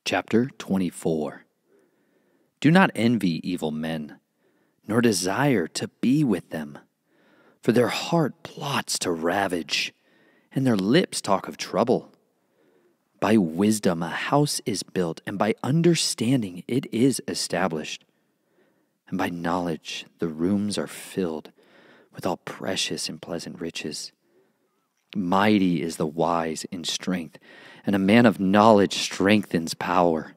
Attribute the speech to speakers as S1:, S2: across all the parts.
S1: Chapter 24. Do not envy evil men, nor desire to be with them. For their heart plots to ravage, and their lips talk of trouble. By wisdom a house is built, and by understanding it is established. And by knowledge the rooms are filled with all precious and pleasant riches. Mighty is the wise in strength, and a man of knowledge strengthens power.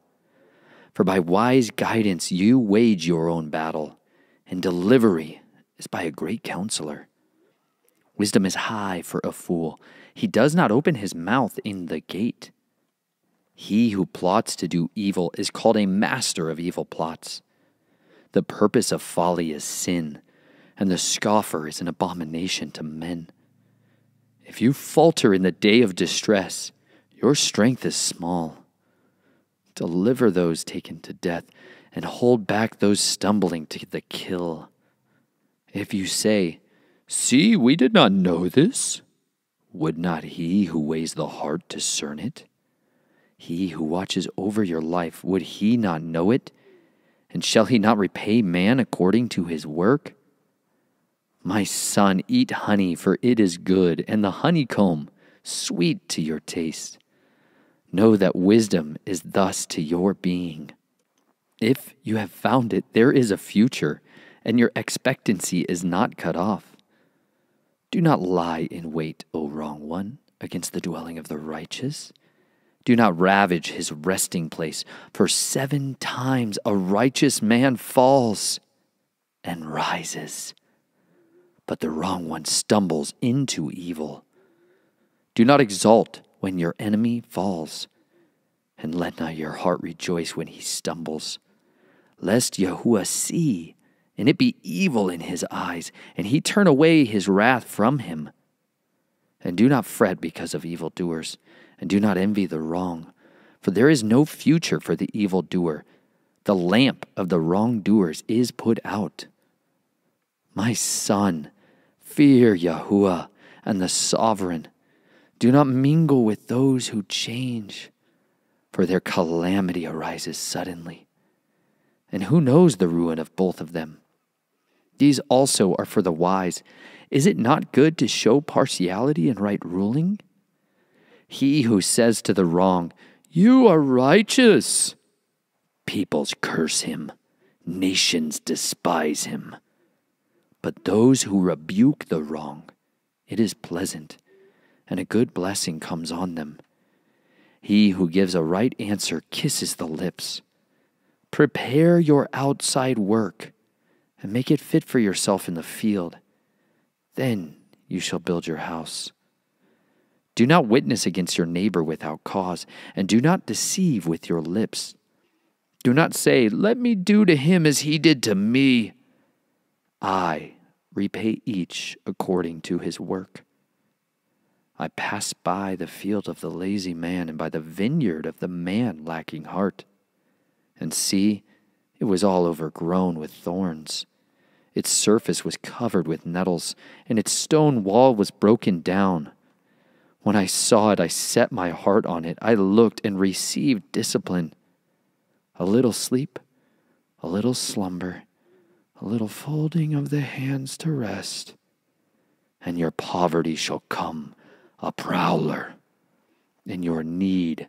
S1: For by wise guidance you wage your own battle, and delivery is by a great counselor. Wisdom is high for a fool. He does not open his mouth in the gate. He who plots to do evil is called a master of evil plots. The purpose of folly is sin, and the scoffer is an abomination to men. If you falter in the day of distress, your strength is small. Deliver those taken to death, and hold back those stumbling to the kill. If you say, "See, we did not know this," would not he who weighs the heart discern it? He who watches over your life, would he not know it? And shall he not repay man according to his work? My son, eat honey, for it is good, and the honeycomb sweet to your taste. Know that wisdom is thus to your being. If you have found it, there is a future, and your expectancy is not cut off. Do not lie in wait, O wrong one, against the dwelling of the righteous. Do not ravage his resting place, for 7 times a righteous man falls and rises, but the wrong one stumbles into evil. Do not exult when your enemy falls, and let not your heart rejoice when he stumbles, lest Yahuwah see, and it be evil in his eyes, and he turn away his wrath from him. And do not fret because of evildoers, and do not envy the wrong, for there is no future for the evildoer. The lamp of the wrongdoers is put out. My son, fear Yahuwah and the sovereign. Do not mingle with those who change, for their calamity arises suddenly. And who knows the ruin of both of them? These also are for the wise. Is it not good to show partiality in right ruling? He who says to the wrong, "You are righteous," peoples curse him, nations despise him. But those who rebuke the wrong, it is pleasant, and a good blessing comes on them. He who gives a right answer kisses the lips. Prepare your outside work, and make it fit for yourself in the field. Then you shall build your house. Do not witness against your neighbor without cause, and do not deceive with your lips. Do not say, "Let me do to him as he did to me." I repay each according to his work. I passed by the field of the lazy man, and by the vineyard of the man lacking heart. And see, it was all overgrown with thorns. Its surface was covered with nettles, and its stone wall was broken down. When I saw it, I set my heart on it. I looked and received discipline. A little sleep, a little slumber, a little folding of the hands to rest, and your poverty shall come a prowler, and your need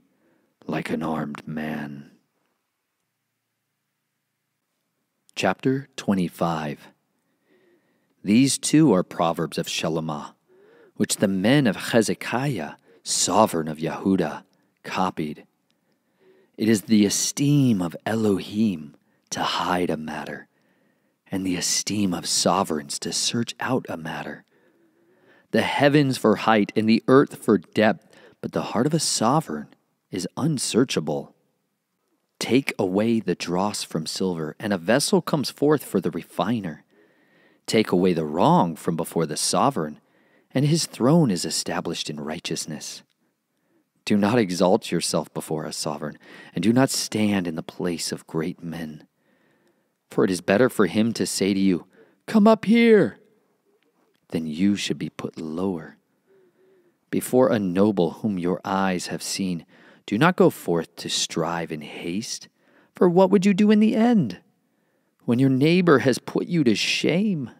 S1: like an armed man. Chapter 25. These two are Proverbs of Shalomah, which the men of Hezekiah, sovereign of Yehudah, copied. It is the esteem of Elohim to hide a matter, and the esteem of sovereigns to search out a matter. The heavens for height and the earth for depth, but the heart of a sovereign is unsearchable. Take away the dross from silver, and a vessel comes forth for the refiner. Take away the wrong from before the sovereign, and his throne is established in righteousness. Do not exalt yourself before a sovereign, and do not stand in the place of great men. For it is better for him to say to you, "Come up here," than you should be put lower. Before a noble whom your eyes have seen, Do not go forth to strive in haste, for what would you do in the end? When your neighbor has put you to shame,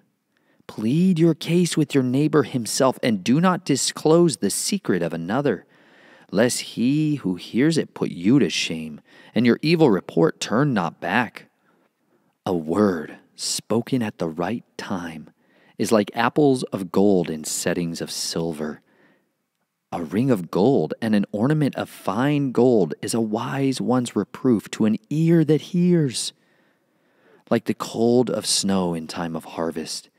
S1: plead your case with your neighbor himself, and do not disclose the secret of another, lest he who hears it put you to shame, and your evil report turn not back. A word spoken at the right time is like apples of gold in settings of silver. A ring of gold and an ornament of fine gold is a wise one's reproof to an ear that hears. Like the cold of snow in time of harvest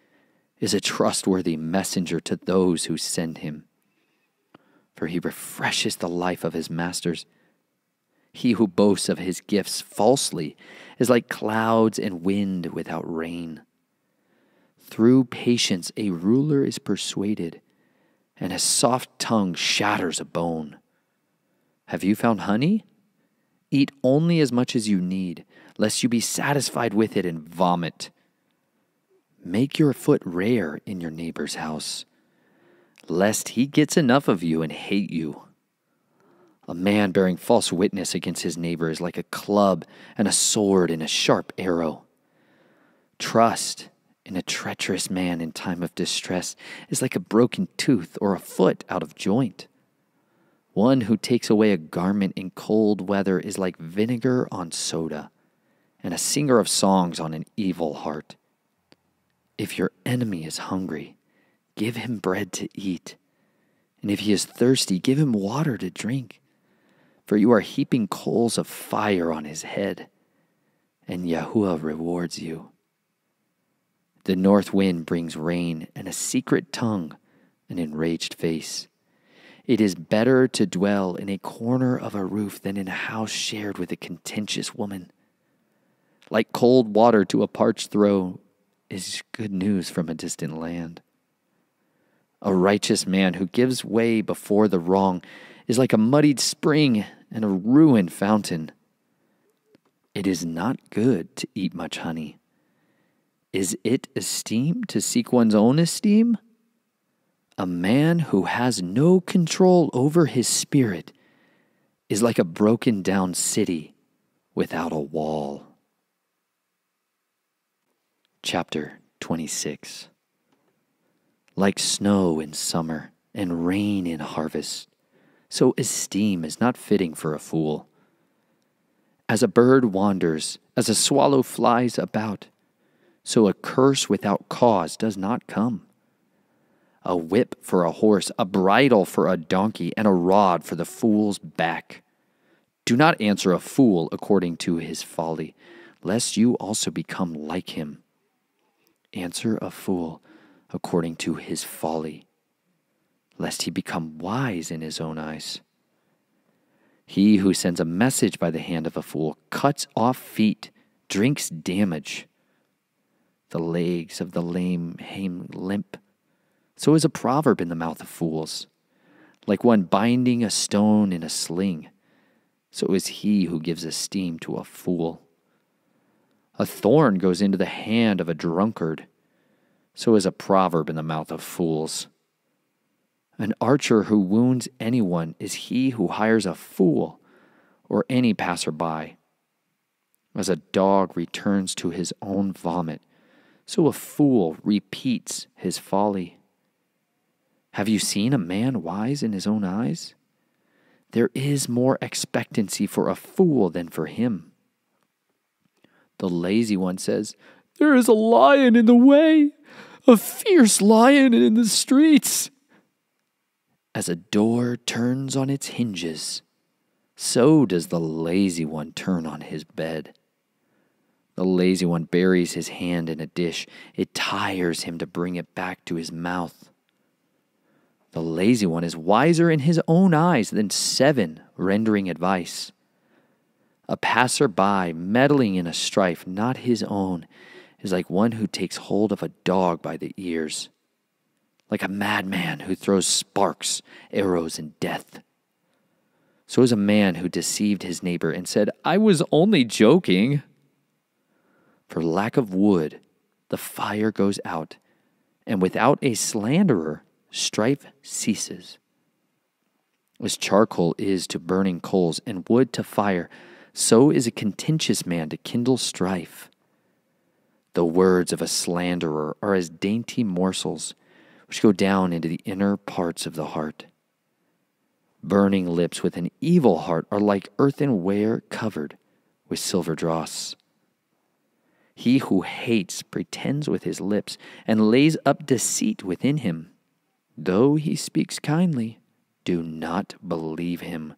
S1: is a trustworthy messenger to those who send him. For he refreshes the life of his masters. He who boasts of his gifts falsely is like clouds and wind without rain. Through patience a ruler is persuaded, and a soft tongue shatters a bone. Have you found honey? Eat only as much as you need, lest you be satisfied with it and vomit. Make your foot rare in your neighbor's house, lest he gets enough of you and hate you. A man bearing false witness against his neighbor is like a club and a sword and a sharp arrow. Trust in a treacherous man in time of distress is like a broken tooth or a foot out of joint. One who takes away a garment in cold weather is like vinegar on soda, and a singer of songs on an evil heart. If your enemy is hungry, give him bread to eat, and if he is thirsty, give him water to drink. For you are heaping coals of fire on his head, and Yahuwah rewards you. The north wind brings rain, and a secret tongue, an enraged face. It is better to dwell in a corner of a roof than in a house shared with a contentious woman. Like cold water to a parched throat is good news from a distant land. A righteous man who gives way before the wrong is like a muddied spring and a ruined fountain. It is not good to eat much honey. Is it esteem to seek one's own esteem? A man who has no control over his spirit is like a broken down city without a wall. Chapter 26. Like snow in summer and rain in harvest, so esteem is not fitting for a fool. As a bird wanders, as a swallow flies about, so a curse without cause does not come. A whip for a horse, a bridle for a donkey, and a rod for the fool's back. Do not answer a fool according to his folly, lest you also become like him. Answer a fool according to his folly, lest he become wise in his own eyes. He who sends a message by the hand of a fool cuts off feet, drinks damage. The legs of the lame hang limp. So is a proverb in the mouth of fools. Like one binding a stone in a sling, so is he who gives esteem to a fool. A thorn goes into the hand of a drunkard, so is a proverb in the mouth of fools. An archer who wounds anyone is he who hires a fool or any passerby. As a dog returns to his own vomit, so a fool repeats his folly. Have you seen a man wise in his own eyes? There is more expectancy for a fool than for him. The lazy one says, "There is a lion in the way, a fierce lion in the streets." As a door turns on its hinges, so does the lazy one turn on his bed. The lazy one buries his hand in a dish. It tires him to bring it back to his mouth. The lazy one is wiser in his own eyes than 7 rendering advice. A passer-by meddling in a strife not his own is like one who takes hold of a dog by the ears, like a madman who throws sparks, arrows, and death. So is a man who deceived his neighbor and said, "I was only joking." For lack of wood, the fire goes out, and without a slanderer, strife ceases. As charcoal is to burning coals and wood to fire, so is a contentious man to kindle strife. The words of a slanderer are as dainty morsels, which go down into the inner parts of the heart. Burning lips with an evil heart are like earthenware covered with silver dross. He who hates pretends with his lips and lays up deceit within him. Though he speaks kindly, do not believe him.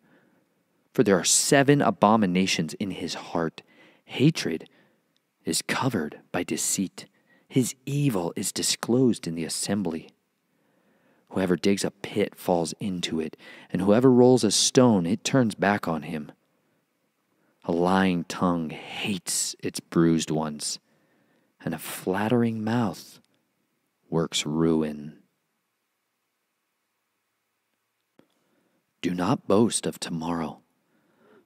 S1: For there are 7 abominations in his heart. Hatred is covered by deceit. His evil is disclosed in the assembly. Whoever digs a pit falls into it, and whoever rolls a stone, it turns back on him. A lying tongue hates its bruised ones, and a flattering mouth works ruin. Do not boast of tomorrow,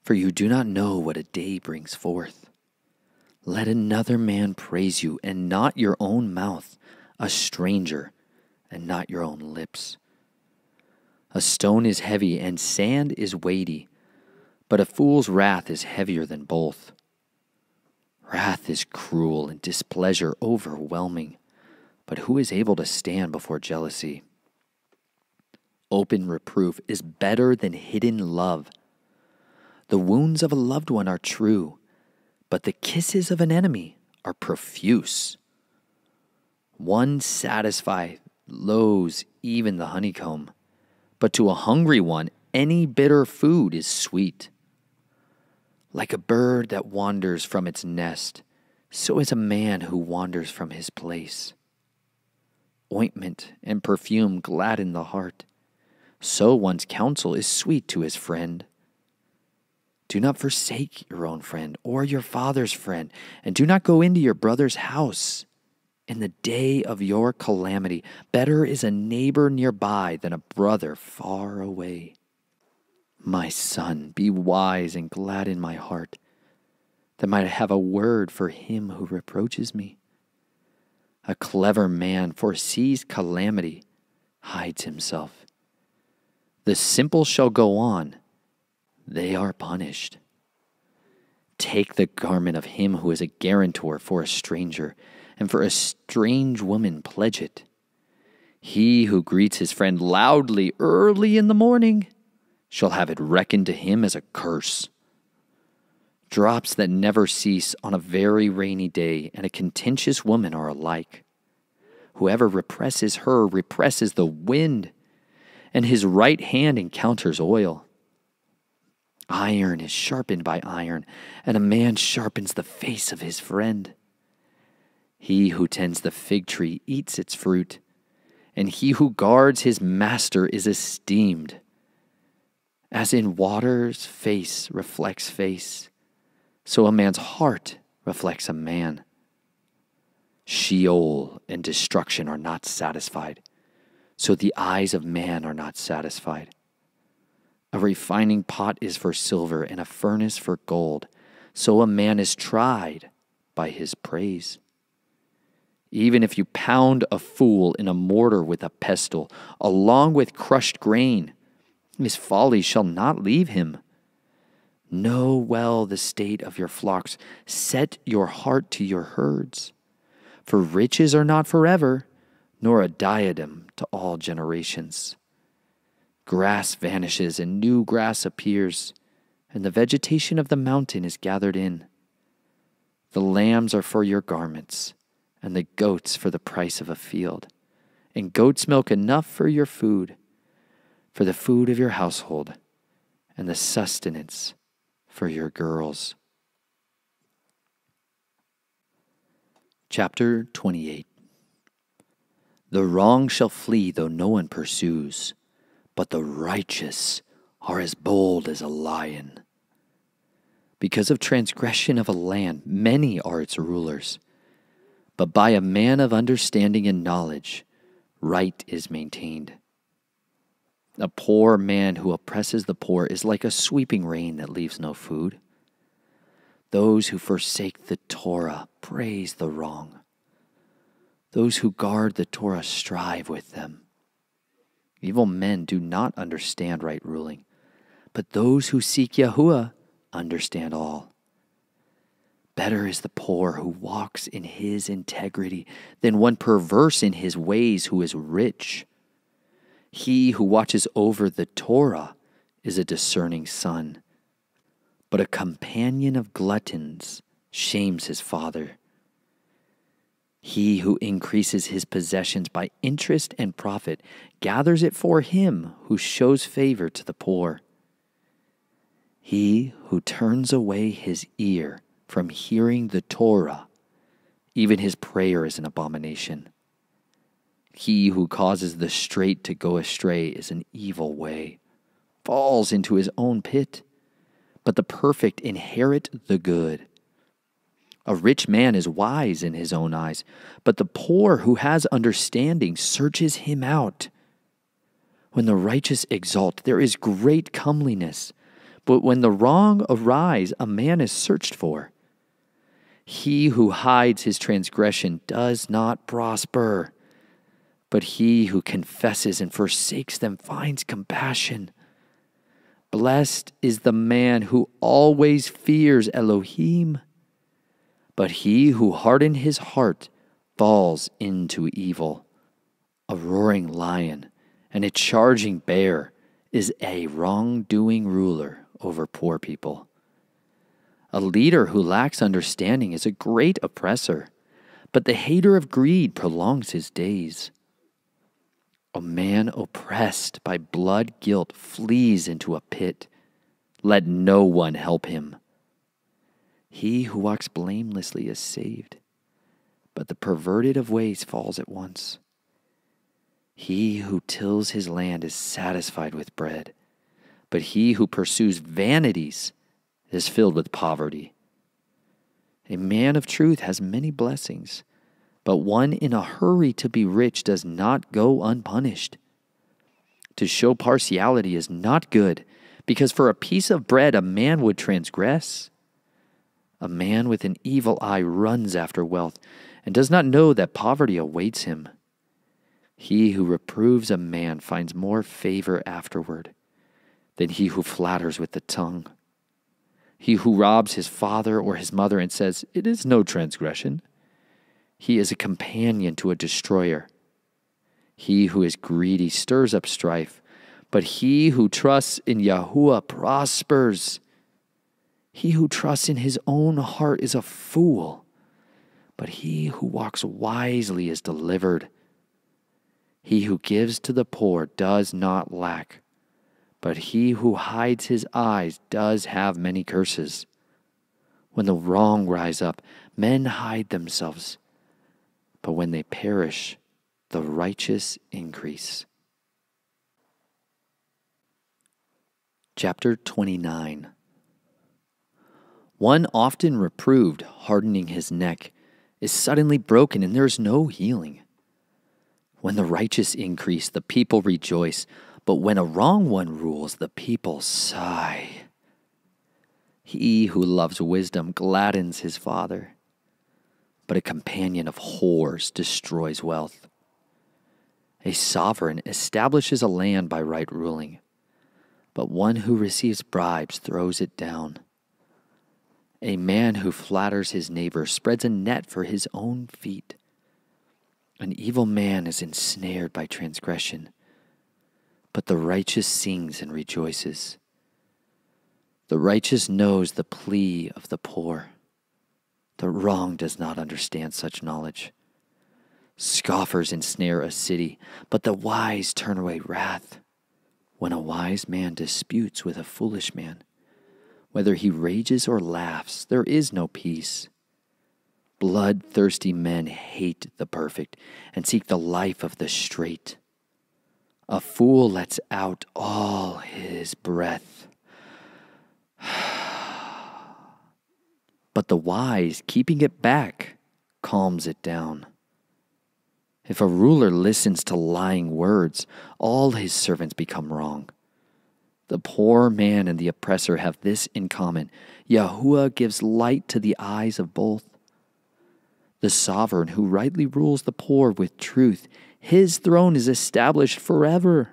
S1: for you do not know what a day brings forth. Let another man praise you, and not your own mouth, a stranger, and not your own lips. A stone is heavy, and sand is weighty, but a fool's wrath is heavier than both. Wrath is cruel, and displeasure overwhelming, but who is able to stand before jealousy? Open reproof is better than hidden love. The wounds of a loved one are true, but the kisses of an enemy are profuse. One satisfies loathes even the honeycomb, but to a hungry one any bitter food is sweet. Like a bird that wanders from its nest, so is a man who wanders from his place. Ointment and perfume gladden the heart, so one's counsel is sweet to his friend. Do not forsake your own friend or your father's friend, and do not go into your brother's house. In the day of your calamity, better is a neighbor nearby than a brother far away. My son, be wise and glad in my heart, that I might have a word for him who reproaches me. A clever man foresees calamity, hides himself. The simple shall go on, they are punished. Take the garment of him who is a guarantor for a stranger, and for a strange woman pledge it. He who greets his friend loudly early in the morning shall have it reckoned to him as a curse. Drops that never cease on a very rainy day and a contentious woman are alike. Whoever represses her represses the wind, and his right hand encounters oil. Iron is sharpened by iron, and a man sharpens the face of his friend. He who tends the fig tree eats its fruit, and he who guards his master is esteemed. As in waters face reflects face, so a man's heart reflects a man. Sheol and destruction are not satisfied, so the eyes of man are not satisfied. A refining pot is for silver, and a furnace for gold, so a man is tried by his praise. Even if you pound a fool in a mortar with a pestle, along with crushed grain, his folly shall not leave him. Know well the state of your flocks. Set your heart to your herds. For riches are not forever, nor a diadem to all generations. Grass vanishes and new grass appears, and the vegetation of the mountain is gathered in. The lambs are for your garments, and the goats for the price of a field, and goat's milk enough for your food, for the food of your household, and the sustenance for your girls. Chapter 28. The wrong shall flee though no one pursues, but the righteous are as bold as a lion. Because of transgression of a land, many are its rulers, but by a man of understanding and knowledge, right is maintained. A poor man who oppresses the poor is like a sweeping rain that leaves no food. Those who forsake the Torah praise the wrong. Those who guard the Torah strive with them. Evil men do not understand right ruling, but those who seek Yahuwah understand all. Better is the poor who walks in his integrity than one perverse in his ways who is rich. He who watches over the Torah is a discerning son, but a companion of gluttons shames his father. He who increases his possessions by interest and profit gathers it for him who shows favor to the poor. He who turns away his ear from hearing the Torah, even his prayer is an abomination. He who causes the straight to go astray is an evil way, falls into his own pit, but the perfect inherit the good. A rich man is wise in his own eyes, but the poor who has understanding searches him out. When the righteous exalt, there is great comeliness, but when the wrong arise, a man is searched for. He who hides his transgression does not prosper, but he who confesses and forsakes them finds compassion. Blessed is the man who always fears Elohim, but he who hardens his heart falls into evil. A roaring lion and a charging bear is a wrongdoing ruler over poor people. A leader who lacks understanding is a great oppressor, but the hater of greed prolongs his days. A man oppressed by blood guilt flees into a pit. Let no one help him. He who walks blamelessly is saved, but the perverted of ways falls at once. He who tills his land is satisfied with bread, but he who pursues vanities is filled with poverty. A man of truth has many blessings, but one in a hurry to be rich does not go unpunished. To show partiality is not good, because for a piece of bread a man would transgress. A man with an evil eye runs after wealth and does not know that poverty awaits him. He who reproves a man finds more favor afterward than he who flatters with the tongue. He who robs his father or his mother and says, "It is no transgression," he is a companion to a destroyer. He who is greedy stirs up strife, but he who trusts in Yahuwah prospers. He who trusts in his own heart is a fool, but he who walks wisely is delivered. He who gives to the poor does not lack, but he who hides his eyes does have many curses. When the wrong rise up, men hide themselves, but when they perish, the righteous increase. Chapter 29. One often reproved, hardening his neck, is suddenly broken and there is no healing. When the righteous increase, the people rejoice, but when a wrong one rules, the people sigh. He who loves wisdom gladdens his father, but a companion of whores destroys wealth. A sovereign establishes a land by right ruling, but one who receives bribes throws it down. A man who flatters his neighbor spreads a net for his own feet. An evil man is ensnared by transgression, but the righteous sings and rejoices. The righteous knows the plea of the poor. The wrong does not understand such knowledge. Scoffers ensnare a city, but the wise turn away wrath. When a wise man disputes with a foolish man, whether he rages or laughs, there is no peace. Bloodthirsty men hate the perfect and seek the life of the straight. A fool lets out all his breath, but the wise, keeping it back, calms it down. If a ruler listens to lying words, all his servants become wrong. The poor man and the oppressor have this in common: Yahuwah gives light to the eyes of both. The sovereign who rightly rules the poor with truth, his throne is established forever.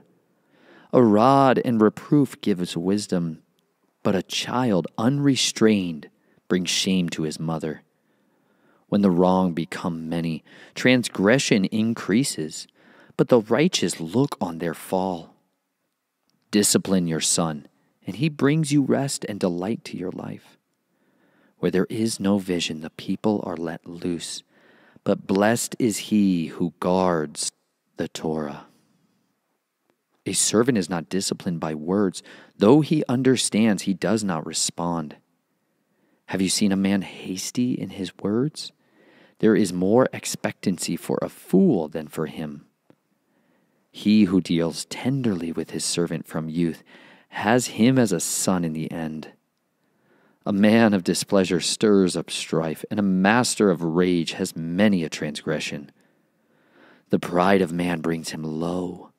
S1: A rod and reproof gives wisdom, but a child unrestrained brings shame to his mother. When the wrong become many, transgression increases, but the righteous look on their fall. Discipline your son, and he brings you rest and delight to your life. Where there is no vision, the people are let loose, but blessed is he who guards the Torah. A servant is not disciplined by words. Though he understands, he does not respond. Have you seen a man hasty in his words? There is more expectancy for a fool than for him. He who deals tenderly with his servant from youth has him as a son in the end. A man of displeasure stirs up strife, and a master of rage has many a transgression. The pride of man brings him low,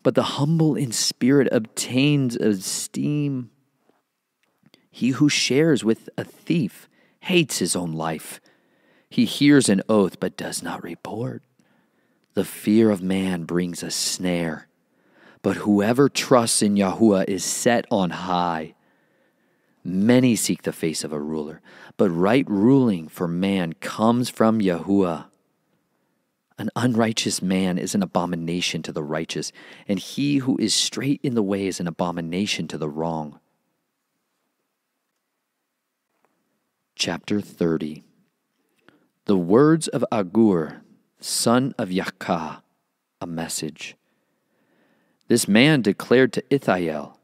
S1: but the humble in spirit obtains esteem. He who shares with a thief hates his own life. He hears an oath but does not report. The fear of man brings a snare, but whoever trusts in Yahuwah is set on high. Many seek the face of a ruler, but right ruling for man comes from Yahuwah. An unrighteous man is an abomination to the righteous, and he who is straight in the way is an abomination to the wrong. Chapter 30. The words of Agur, son of Yakah, a message. This man declared to Ithael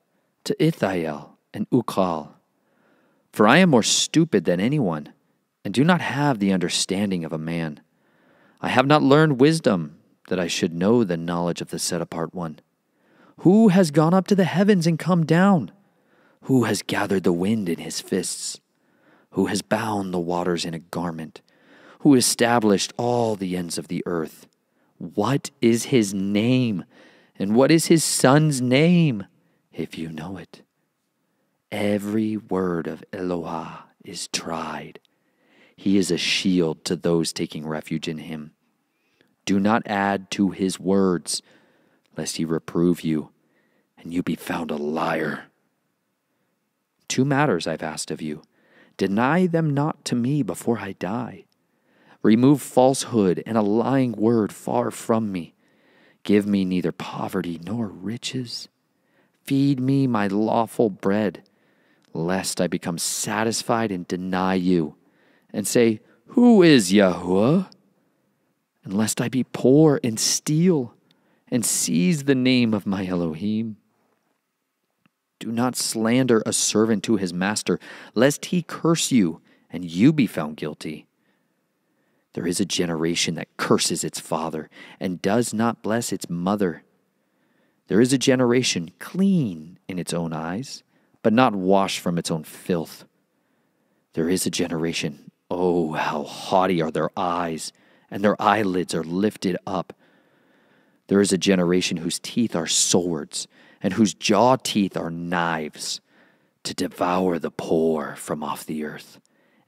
S1: and Ukal, "For I am more stupid than anyone, and do not have the understanding of a man. I have not learned wisdom, that I should know the knowledge of the set-apart one. Who has gone up to the heavens and come down? Who has gathered the wind in his fists? Who has bound the waters in a garment? Who established all the ends of the earth? What is his name? And what is his son's name, if you know it? Every word of Eloah is tried. He is a shield to those taking refuge in him. Do not add to his words, lest he reprove you, and you be found a liar. 2 matters I've asked of you. Deny them not to me before I die. Remove falsehood and a lying word far from me. Give me neither poverty nor riches. Feed me my lawful bread, lest I become satisfied and deny you, and say, Who is Yahuwah? And lest I be poor and steal, and seize the name of my Elohim. Do not slander a servant to his master, lest he curse you, and you be found guilty. There is a generation that curses its father, and does not bless its mother. There is a generation clean in its own eyes, but not washed from its own filth. There is a generation, oh, how haughty are their eyes, and their eyelids are lifted up. There is a generation whose teeth are swords, and whose jaw teeth are knives, to devour the poor from off the earth,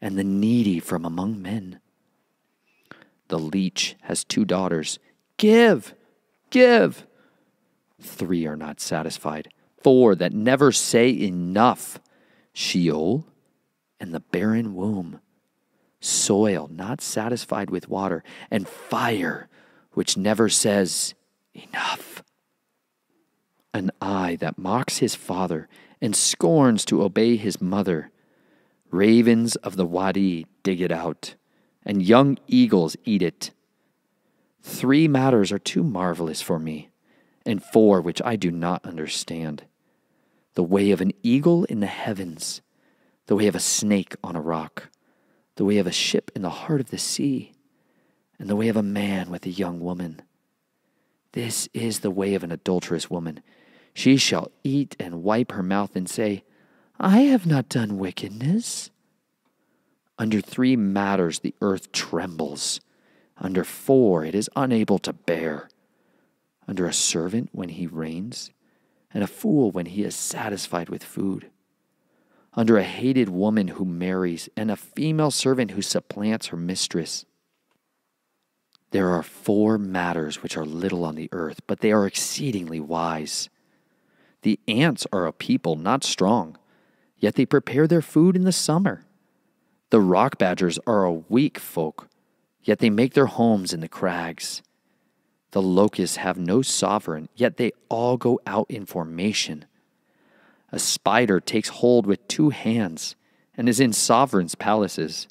S1: and the needy from among men. The leech has 2 daughters. Give, give. 3 are not satisfied. 4 that never say enough. Sheol and the barren womb. Soil not satisfied with water, and fire which never says enough. An eye that mocks his father and scorns to obey his mother. Ravens of the wadi dig it out, and young eagles eat it. 3 matters are too marvelous for me, and 4 which I do not understand. The way of an eagle in the heavens, the way of a snake on a rock, the way of a ship in the heart of the sea, and the way of a man with a young woman. This is the way of an adulterous woman. She shall eat and wipe her mouth and say, I have not done wickedness. Under 3 matters the earth trembles. Under 4 it is unable to bear. Under a servant when he reigns, and a fool when he is satisfied with food. Under a hated woman who marries, and a female servant who supplants her mistress. There are 4 matters which are little on the earth, but they are exceedingly wise. The ants are a people not strong, yet they prepare their food in the summer. The rock badgers are a weak folk, yet they make their homes in the crags. The locusts have no sovereign, yet they all go out in formation. A spider takes hold with 2 hands and is in sovereigns' palaces.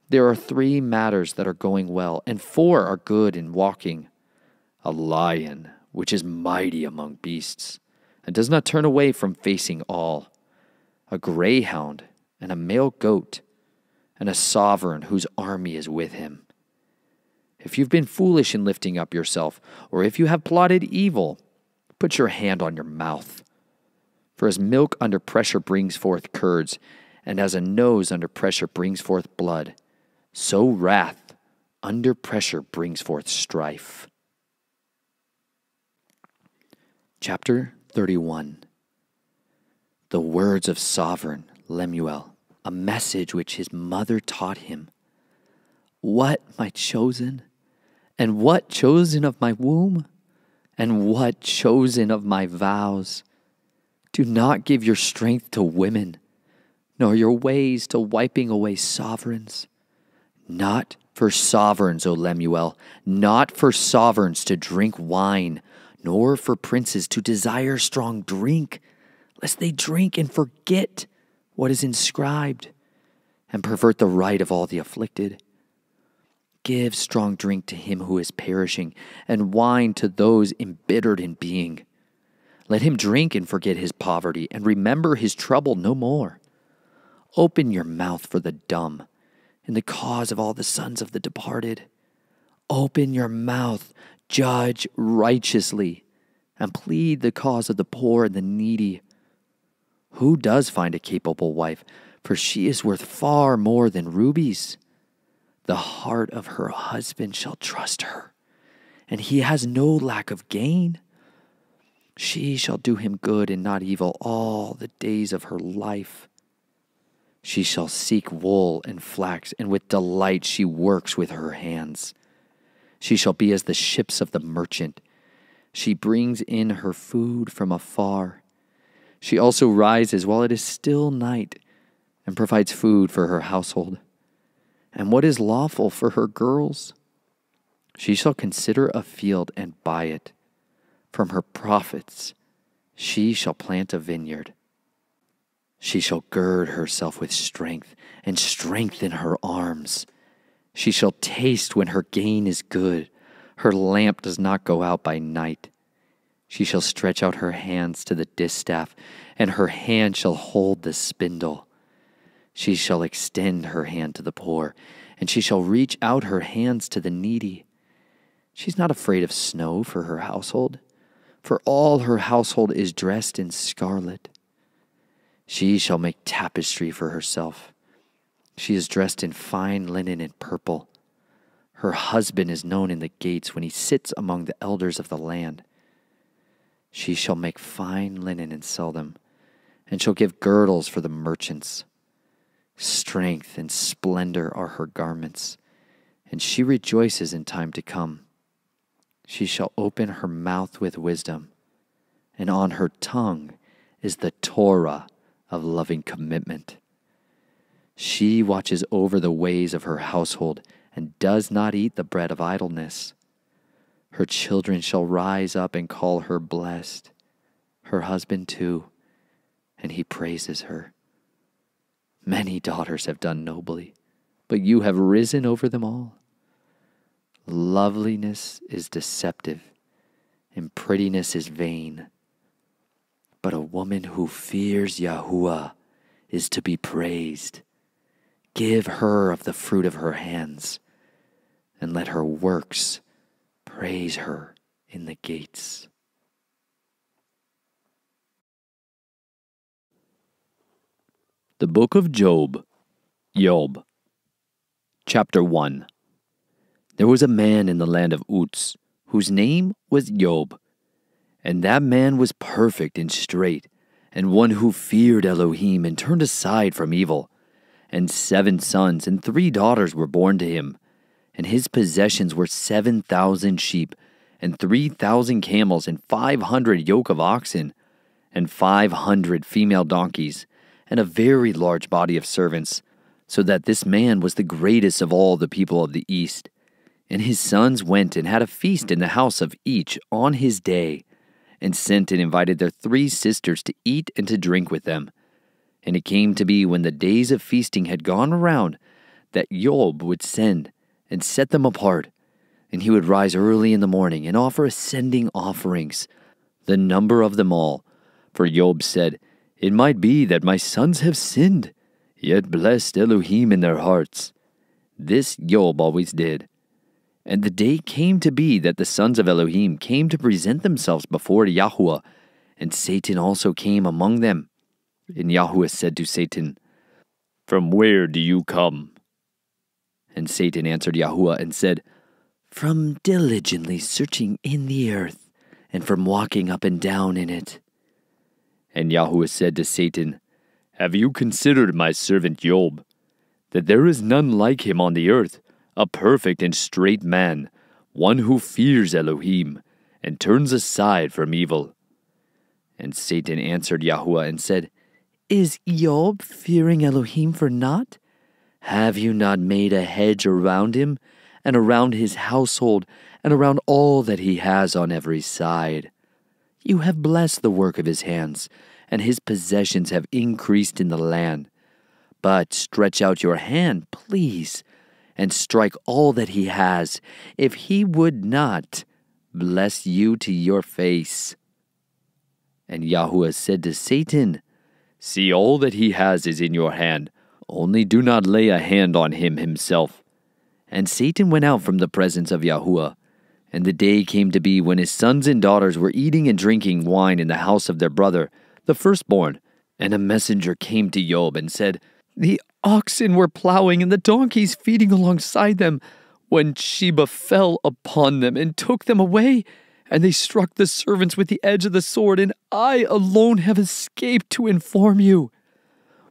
S1: There are 3 matters that are going well, and 4 are good in walking. A lion, which is mighty among beasts, and does not turn away from facing all. A greyhound, and a male goat, and a sovereign whose army is with him. If you've been foolish in lifting up yourself, or if you have plotted evil, put your hand on your mouth. For as milk under pressure brings forth curds, and as a nose under pressure brings forth blood, so wrath under pressure brings forth strife. Chapter 31. The words of sovereign Lemuel, a message which his mother taught him. What, my chosen? And what chosen of my womb? And what chosen of my vows? Do not give your strength to women, nor your ways to wiping away sovereigns. Not for sovereigns, O Lemuel, not for sovereigns to drink wine, nor for princes to desire strong drink, lest they drink and forget what is inscribed, and pervert the right of all the afflicted. Give strong drink to him who is perishing, and wine to those embittered in being. Let him drink and forget his poverty, and remember his trouble no more. Open your mouth for the dumb, in the cause of all the sons of the departed. Open your mouth, judge righteously, and plead the cause of the poor and the needy. Who does find a capable wife? For she is worth far more than rubies. The heart of her husband shall trust her, and he has no lack of gain. She shall do him good and not evil all the days of her life. She shall seek wool and flax, and with delight she works with her hands. She shall be as the ships of the merchant. She brings in her food from afar. She also rises while it is still night, and provides food for her household. And what is lawful for her girls? She shall consider a field and buy it. From her profits she shall plant a vineyard. She shall gird herself with strength, and strengthen her arms. She shall taste when her gain is good. Her lamp does not go out by night. She shall stretch out her hands to the distaff, and her hand shall hold the spindle. She shall extend her hand to the poor, and she shall reach out her hands to the needy. She's not afraid of snow for her household, for all her household is dressed in scarlet. She shall make tapestry for herself. She is dressed in fine linen and purple. Her husband is known in the gates when he sits among the elders of the land. She shall make fine linen and sell them, and shall give girdles for the merchants. Strength and splendor are her garments, and she rejoices in time to come. She shall open her mouth with wisdom, and on her tongue is the Torah of loving commitment. She watches over the ways of her household and does not eat the bread of idleness. Her children shall rise up and call her blessed, her husband too, and he praises her. Many daughters have done nobly, but you have risen over them all. Loveliness is deceptive, and prettiness is vain. But a woman who fears Yahuwah is to be praised. Give her of the fruit of her hands, and let her works praise her in the gates. The Book of Job, Chapter 1. There was a man in the land of Uz, whose name was Job. And that man was perfect and straight, and one who feared Elohim and turned aside from evil. And 7 sons and 3 daughters were born to him. And his possessions were 7,000 sheep, and 3,000 camels, and 500 yoke of oxen. and 500 female donkeys, and a very large body of servants, so that this man was the greatest of all the people of the east. And his sons went and had a feast in the house of each on his day, and sent and invited their 3 sisters to eat and to drink with them. And it came to be, when the days of feasting had gone around, that Job would send and set them apart, and he would rise early in the morning and offer ascending offerings, the number of them all. For Job said, "It might be that my sons have sinned, yet blessed Elohim in their hearts." This Job always did. And the day came to be that the sons of Elohim came to present themselves before Yahuwah, and Satan also came among them. And Yahuwah said to Satan, "From where do you come?" And Satan answered Yahuwah and said, "From diligently searching in the earth, and from walking up and down in it." And Yahuwah said to Satan, "Have you considered my servant Job, that there is none like him on the earth, a perfect and straight man, one who fears Elohim, and turns aside from evil?" And Satan answered Yahuwah and said, "Is Job fearing Elohim for naught? Have you not made a hedge around him, and around his household, and around all that he has on every side? You have blessed the work of his hands, and his possessions have increased in the land. But stretch out your hand, please, and strike all that he has, if he would not bless you to your face." And Yahuwah said to Satan, "See, all that he has is in your hand, only do not lay a hand on him himself." And Satan went out from the presence of Yahuwah. And the day came to be, when his sons and daughters were eating and drinking wine in the house of their brother, the firstborn. And a messenger came to Job and said, "The oxen were plowing and the donkeys feeding alongside them, when Sheba fell upon them and took them away. And they struck the servants with the edge of the sword, and I alone have escaped to inform you."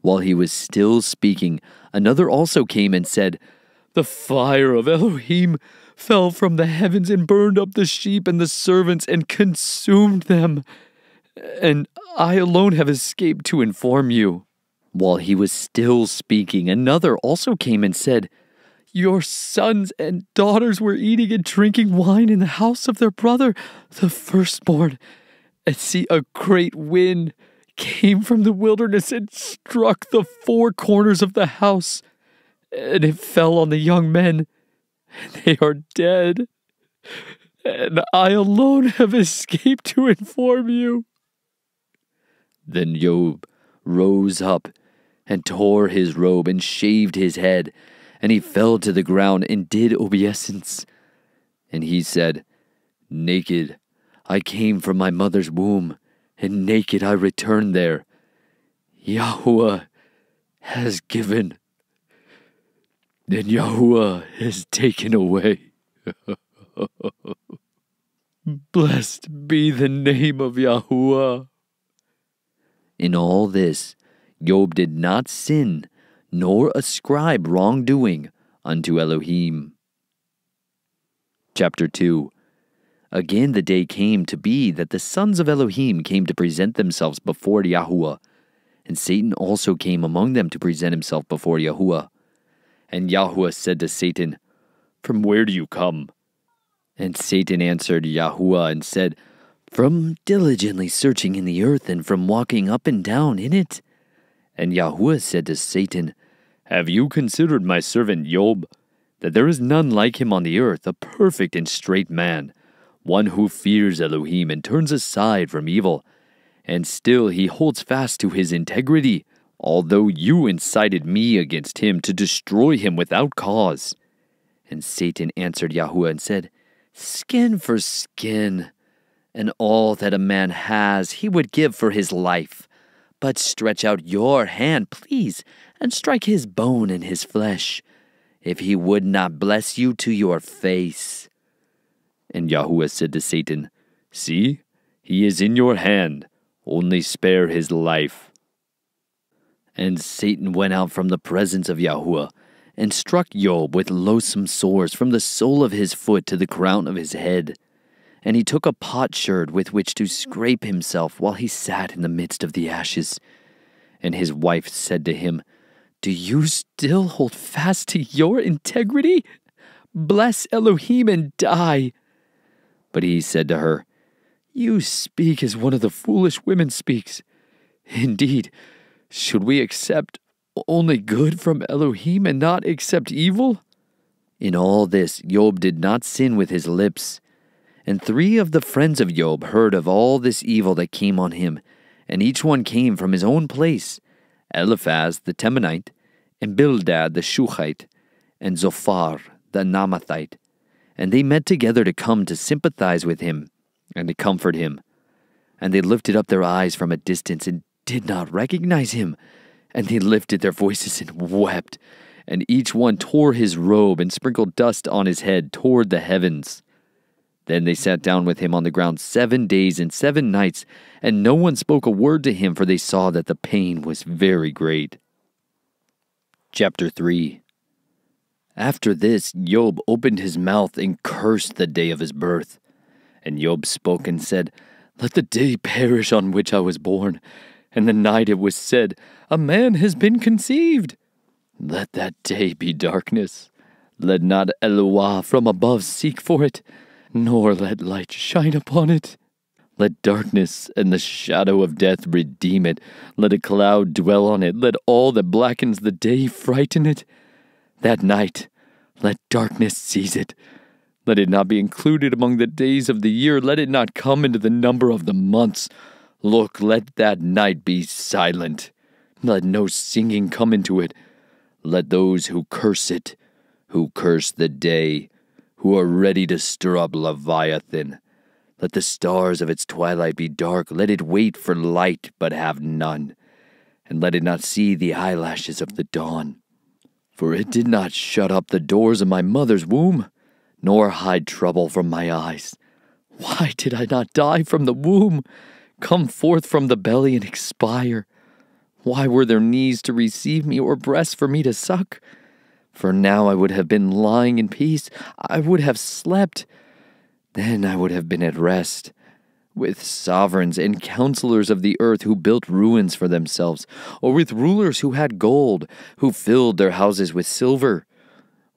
S1: While he was still speaking, another also came and said, "The fire of Elohim fell from the heavens and burned up the sheep and the servants and consumed them. And I alone have escaped to inform you." While he was still speaking, another also came and said, "Your sons and daughters were eating and drinking wine in the house of their brother, the firstborn. And see, a great wind came from the wilderness and struck the 4 corners of the house, and it fell on the young men, and they are dead. And I alone have escaped to inform you." Then Job rose up and tore his robe and shaved his head, and he fell to the ground and did obeisance. And he said, "Naked I came from my mother's womb, and naked I return there. Yahuwah has given, and Yahuwah has taken away. Blessed be the name of Yahuwah." In all this, Job did not sin, nor ascribe wrongdoing unto Elohim. Chapter 2. Again the day came to be that the sons of Elohim came to present themselves before Yahuwah, and Satan also came among them to present himself before Yahuwah. And Yahuwah said to Satan, "From where do you come?" And Satan answered Yahuwah and said, "From diligently searching in the earth, and from walking up and down in it." And Yahuwah said to Satan, "Have you considered my servant Job, that there is none like him on the earth, a perfect and straight man, one who fears Elohim and turns aside from evil? And still he holds fast to his integrity, although you incited me against him to destroy him without cause." And Satan answered Yahuwah and said, "Skin for skin, and all that a man has he would give for his life. But stretch out your hand, please, and strike his bone and his flesh, if he would not bless you to your face." And Yahuwah said to Satan, "See, he is in your hand, only spare his life." And Satan went out from the presence of Yahuwah, and struck Job with loathsome sores from the sole of his foot to the crown of his head. And he took a potsherd with which to scrape himself while he sat in the midst of the ashes. And his wife said to him, "Do you still hold fast to your integrity? Bless Elohim and die." But he said to her, "You speak as one of the foolish women speaks. Indeed, should we accept only good from Elohim and not accept evil?" In all this, Job did not sin with his lips. And 3 of the friends of Job heard of all this evil that came on him, and each one came from his own place, Eliphaz the Temanite, and Bildad the Shuhite, and Zophar the Naamathite. And they met together to come to sympathize with him and to comfort him. And they lifted up their eyes from a distance and did not recognize him. And they lifted their voices and wept. And each one tore his robe and sprinkled dust on his head toward the heavens. Then they sat down with him on the ground 7 days and 7 nights, and no one spoke a word to him, for they saw that the pain was very great. Chapter 3. After this, Job opened his mouth and cursed the day of his birth. And Job spoke and said, "Let the day perish on which I was born, and the night it was said, a man has been conceived. Let that day be darkness. Let not Eloah from above seek for it, nor let light shine upon it. Let darkness and the shadow of death redeem it. Let a cloud dwell on it. Let all that blackens the day frighten it. That night, let darkness seize it. Let it not be included among the days of the year. Let it not come into the number of the months. Look, let that night be silent. Let no singing come into it. Let those who curse it, who curse the day, who are ready to stir up Leviathan. Let the stars of its twilight be dark. Let it wait for light, but have none. And let it not see the eyelashes of the dawn. For it did not shut up the doors of my mother's womb, nor hide trouble from my eyes. Why did I not die from the womb, come forth from the belly and expire? Why were there knees to receive me, or breasts for me to suck? For now I would have been lying in peace. I would have slept. Then I would have been at rest, with sovereigns and counselors of the earth who built ruins for themselves, or with rulers who had gold, who filled their houses with silver,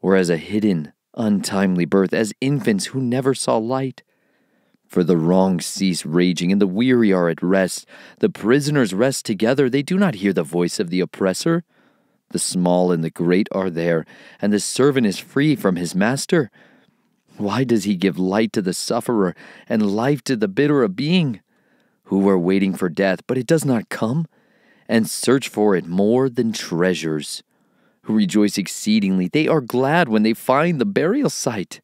S1: or as a hidden, untimely birth, as infants who never saw light. For the wrong cease raging, and the weary are at rest. The prisoners rest together. They do not hear the voice of the oppressor. The small and the great are there, and the servant is free from his master. Why does he give light to the sufferer, and life to the bitter of being, who are waiting for death, but it does not come, and search for it more than treasures, who rejoice exceedingly? They are glad when they find the burial site.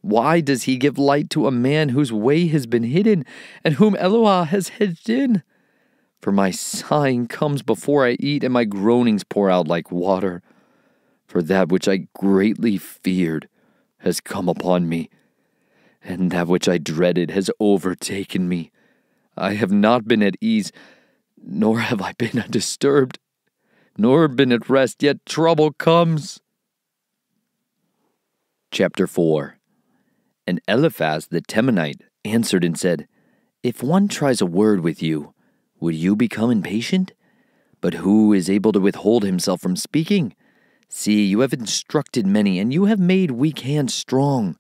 S1: Why does he give light to a man whose way has been hidden, and whom Eloah has hedged in? For my sighing comes before I eat, and my groanings pour out like water. For that which I greatly feared has come upon me, and that which I dreaded has overtaken me. I have not been at ease, nor have I been undisturbed, nor been at rest, yet trouble comes. Chapter 4. And Eliphaz the Temanite answered and said, "If one tries a word with you, would you become impatient? But who is able to withhold himself from speaking? See, you have instructed many, and you have made weak hands strong.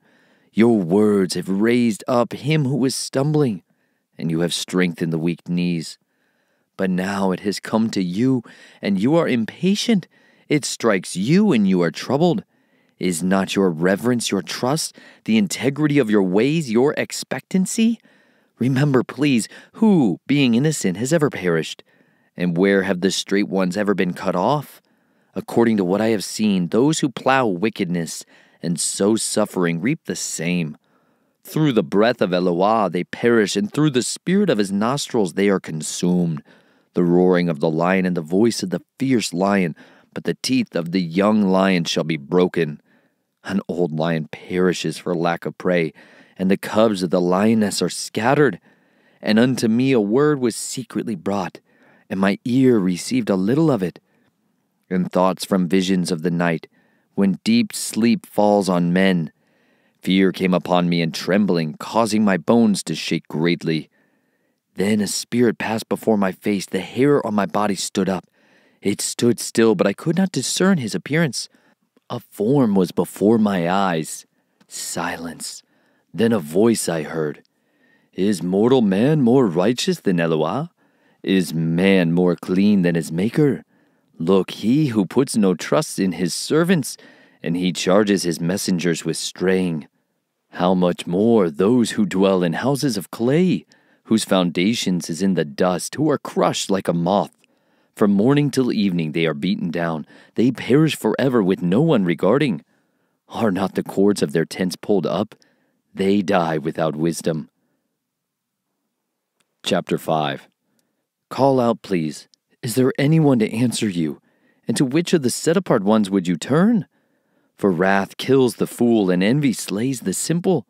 S1: Your words have raised up him who is stumbling, and you have strengthened the weak knees. But now it has come to you, and you are impatient. It strikes you, and you are troubled. Is not your reverence your trust, the integrity of your ways your expectancy? Remember, please, who, being innocent, has ever perished? And where have the straight ones ever been cut off? According to what I have seen, those who plow wickedness and sow suffering reap the same. Through the breath of Eloah they perish, and through the spirit of his nostrils they are consumed. The roaring of the lion and the voice of the fierce lion, but the teeth of the young lion shall be broken. An old lion perishes for lack of prey, and the cubs of the lioness are scattered. And unto me a word was secretly brought, and my ear received a little of it. And thoughts from visions of the night, when deep sleep falls on men. Fear came upon me and trembling, causing my bones to shake greatly. Then a spirit passed before my face. The hair on my body stood up. It stood still, but I could not discern his appearance. A form was before my eyes. Silence. Then a voice I heard. Is mortal man more righteous than Eloah? Is man more clean than his maker? Look, he who puts no trust in his servants, and he charges his messengers with straying. How much more those who dwell in houses of clay, whose foundations is in the dust, who are crushed like a moth. From morning till evening they are beaten down. They perish forever with no one regarding. Are not the cords of their tents pulled up? They die without wisdom. Chapter 5. Call out, please. Is there anyone to answer you? And to which of the set-apart ones would you turn? For wrath kills the fool, and envy slays the simple.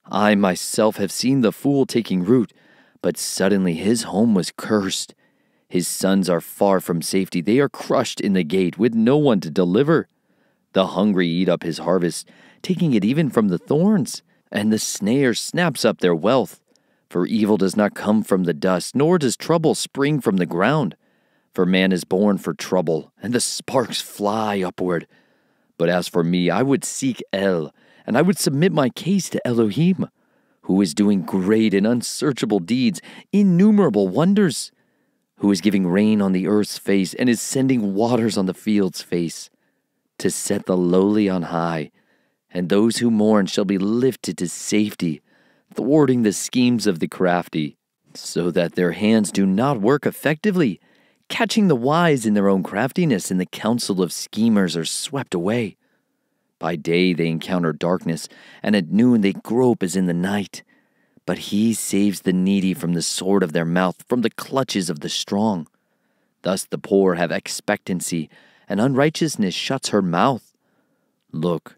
S1: I myself have seen the fool taking root, but suddenly his home was cursed. His sons are far from safety. They are crushed in the gate, with no one to deliver. The hungry eat up his harvest, taking it even from the thorns, and the snare snaps up their wealth. For evil does not come from the dust, nor does trouble spring from the ground. For man is born for trouble, and the sparks fly upward. But as for me, I would seek El, and I would submit my case to Elohim, who is doing great and unsearchable deeds, innumerable wonders, who is giving rain on the earth's face, and is sending waters on the field's face, to set the lowly on high, and those who mourn shall be lifted to safety, thwarting the schemes of the crafty, so that their hands do not work effectively, catching the wise in their own craftiness, and the counsel of schemers are swept away. By day they encounter darkness, and at noon they grope as in the night. But he saves the needy from the sword of their mouth, from the clutches of the strong. Thus the poor have expectancy, and unrighteousness shuts her mouth. Look,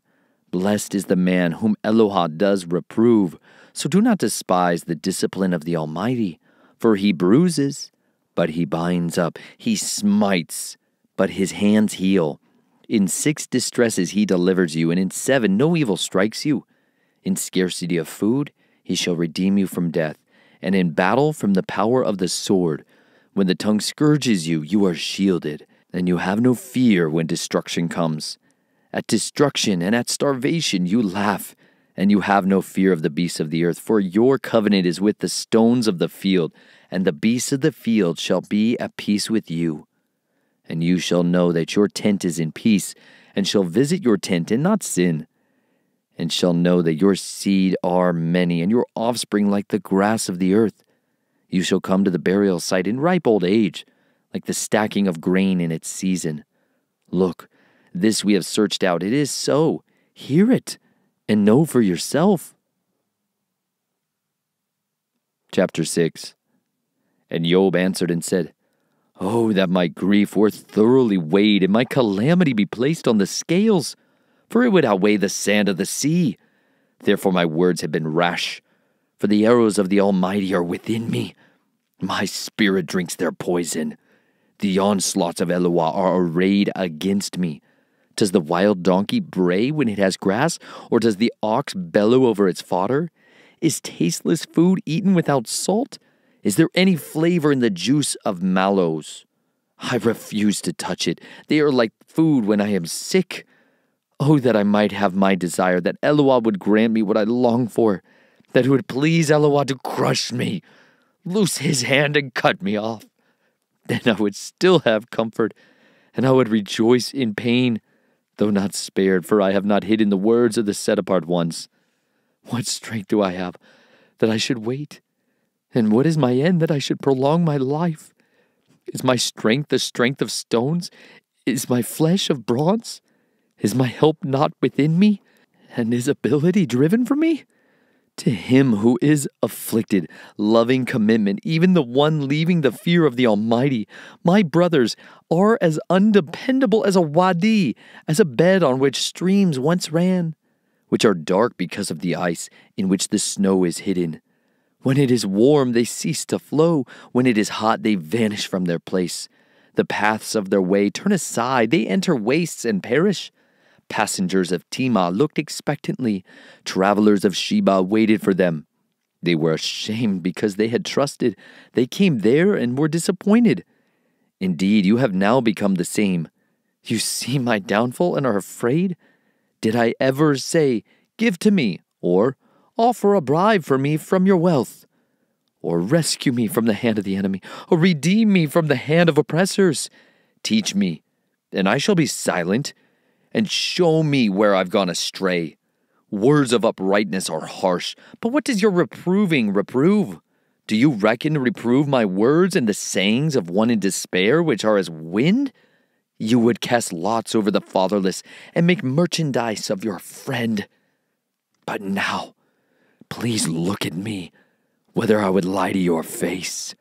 S1: blessed is the man whom Eloah does reprove, so do not despise the discipline of the Almighty, for he bruises, but he binds up, he smites, but his hands heal. In 6 distresses he delivers you, and in 7 no evil strikes you. In scarcity of food he shall redeem you from death, and in battle from the power of the sword. When the tongue scourges you, you are shielded, and you have no fear when destruction comes. At destruction and at starvation you laugh, and you have no fear of the beasts of the earth, for your covenant is with the stones of the field, and the beasts of the field shall be at peace with you. And you shall know that your tent is in peace, and shall visit your tent and not sin, and shall know that your seed are many, and your offspring like the grass of the earth. You shall come to the burial site in ripe old age, like the stacking of grain in its season. Look, this we have searched out. It is so. Hear it, and know for yourself. Chapter 6. And Job answered and said, Oh, that my grief were thoroughly weighed, and my calamity be placed on the scales, for it would outweigh the sand of the sea. Therefore my words have been rash, for the arrows of the Almighty are within me. My spirit drinks their poison. The onslaughts of Eloah are arrayed against me. Does the wild donkey bray when it has grass, or does the ox bellow over its fodder? Is tasteless food eaten without salt? Is there any flavor in the juice of mallows? I refuse to touch it. They are like food when I am sick. Oh, that I might have my desire, that Eloah would grant me what I long for, that it would please Eloah to crush me, loose his hand and cut me off. Then I would still have comfort, and I would rejoice in pain, though not spared, for I have not hidden the words of the set-apart ones. What strength do I have, that I should wait? And what is my end, that I should prolong my life? Is my strength the strength of stones? Is my flesh of bronze? Is my help not within me, and is ability driven from me? To him who is afflicted, loving commitment, even the one leaving the fear of the Almighty, my brothers are as undependable as a wadi, as a bed on which streams once ran, which are dark because of the ice, in which the snow is hidden. When it is warm, they cease to flow. When it is hot, they vanish from their place. The paths of their way turn aside. They enter wastes and perish. Passengers of Tema looked expectantly. Travelers of Sheba waited for them. They were ashamed because they had trusted. They came there and were disappointed. Indeed, you have now become the same. You see my downfall and are afraid? Did I ever say, 'Give to me,' or 'Offer a bribe for me from your wealth,' or 'Rescue me from the hand of the enemy,' or 'Redeem me from the hand of oppressors'? Teach me, and I shall be silent, and show me where I've gone astray. Words of uprightness are harsh, but what does your reproving reprove? Do you reckon to reprove my words and the sayings of one in despair, which are as wind? You would cast lots over the fatherless and make merchandise of your friend. But now, please look at me, whether I would lie to your face.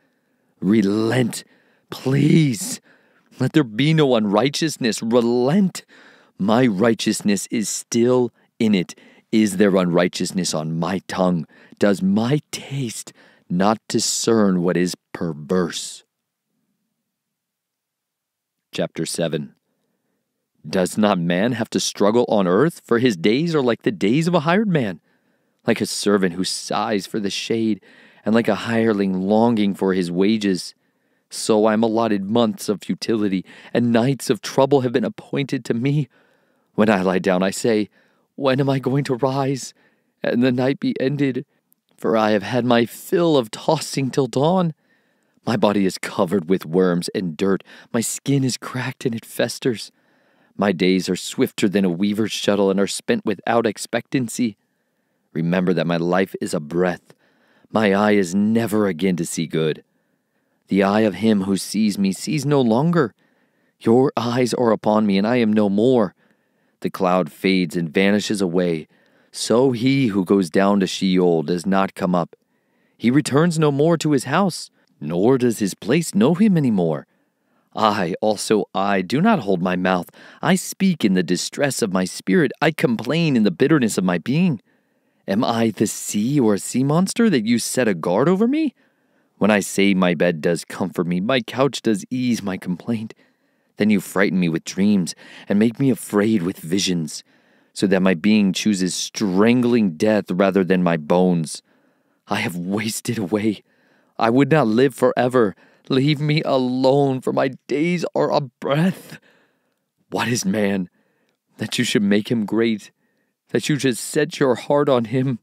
S1: Relent, please. Let there be no unrighteousness. Relent. My righteousness is still in it. Is there unrighteousness on my tongue? Does my taste not discern what is perverse? Chapter 7. Does not man have to struggle on earth? For his days are like the days of a hired man, like a servant who sighs for the shade, and like a hireling longing for his wages. So I am allotted months of futility, and nights of trouble have been appointed to me. When I lie down, I say, when am I going to rise, and the night be ended? For I have had my fill of tossing till dawn. My body is covered with worms and dirt. My skin is cracked and it festers. My days are swifter than a weaver's shuttle and are spent without expectancy. Remember that my life is a breath. My eye is never again to see good. The eye of him who sees me sees no longer. Your eyes are upon me, and I am no more. The cloud fades and vanishes away. So he who goes down to Sheol does not come up. He returns no more to his house, nor does his place know him any more. I do not hold my mouth. I speak in the distress of my spirit. I complain in the bitterness of my being. Am I the sea or a sea monster that you set a guard over me? When I say my bed does comfort me, my couch does ease my complaint, then you frighten me with dreams and make me afraid with visions, so that my being chooses strangling death rather than my bones. I have wasted away. I would not live forever. Leave me alone, for my days are a breath. What is man, that you should make him great, that you should set your heart on him,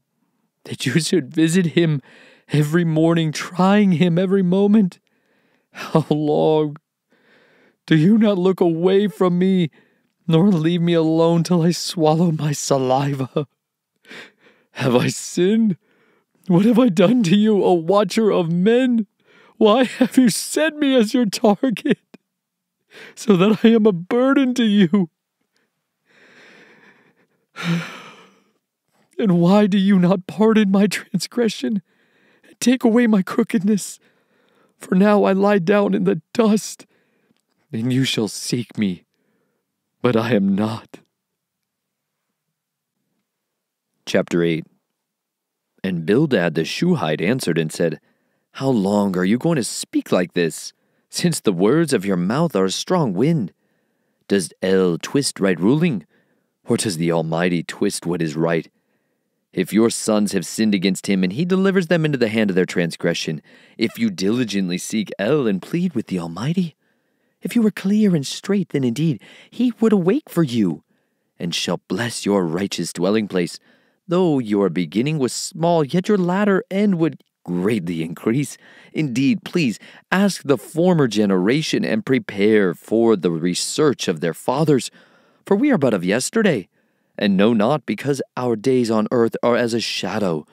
S1: that you should visit him every morning, trying him every moment? How long? Do you not look away from me, nor leave me alone till I swallow my saliva? Have I sinned? What have I done to you, O watcher of men? Why have you set me as your target, so that I am a burden to you? And why do you not pardon my transgression and take away my crookedness? For now I lie down in the dust, and you shall seek me, but I am not. Chapter 8. And Bildad the Shuhite answered and said, How long are you going to speak like this, since the words of your mouth are a strong wind? Does El twist right ruling, or does the Almighty twist what is right? If your sons have sinned against him, and he delivers them into the hand of their transgression, if you diligently seek El and plead with the Almighty, if you were clear and straight, then indeed he would awake for you, and shall bless your righteous dwelling place. Though your beginning was small, yet your latter end would greatly increase. Indeed, please ask the former generation and prepare for the research of their fathers, for we are but of yesterday, and know not, because our days on earth are as a shadow.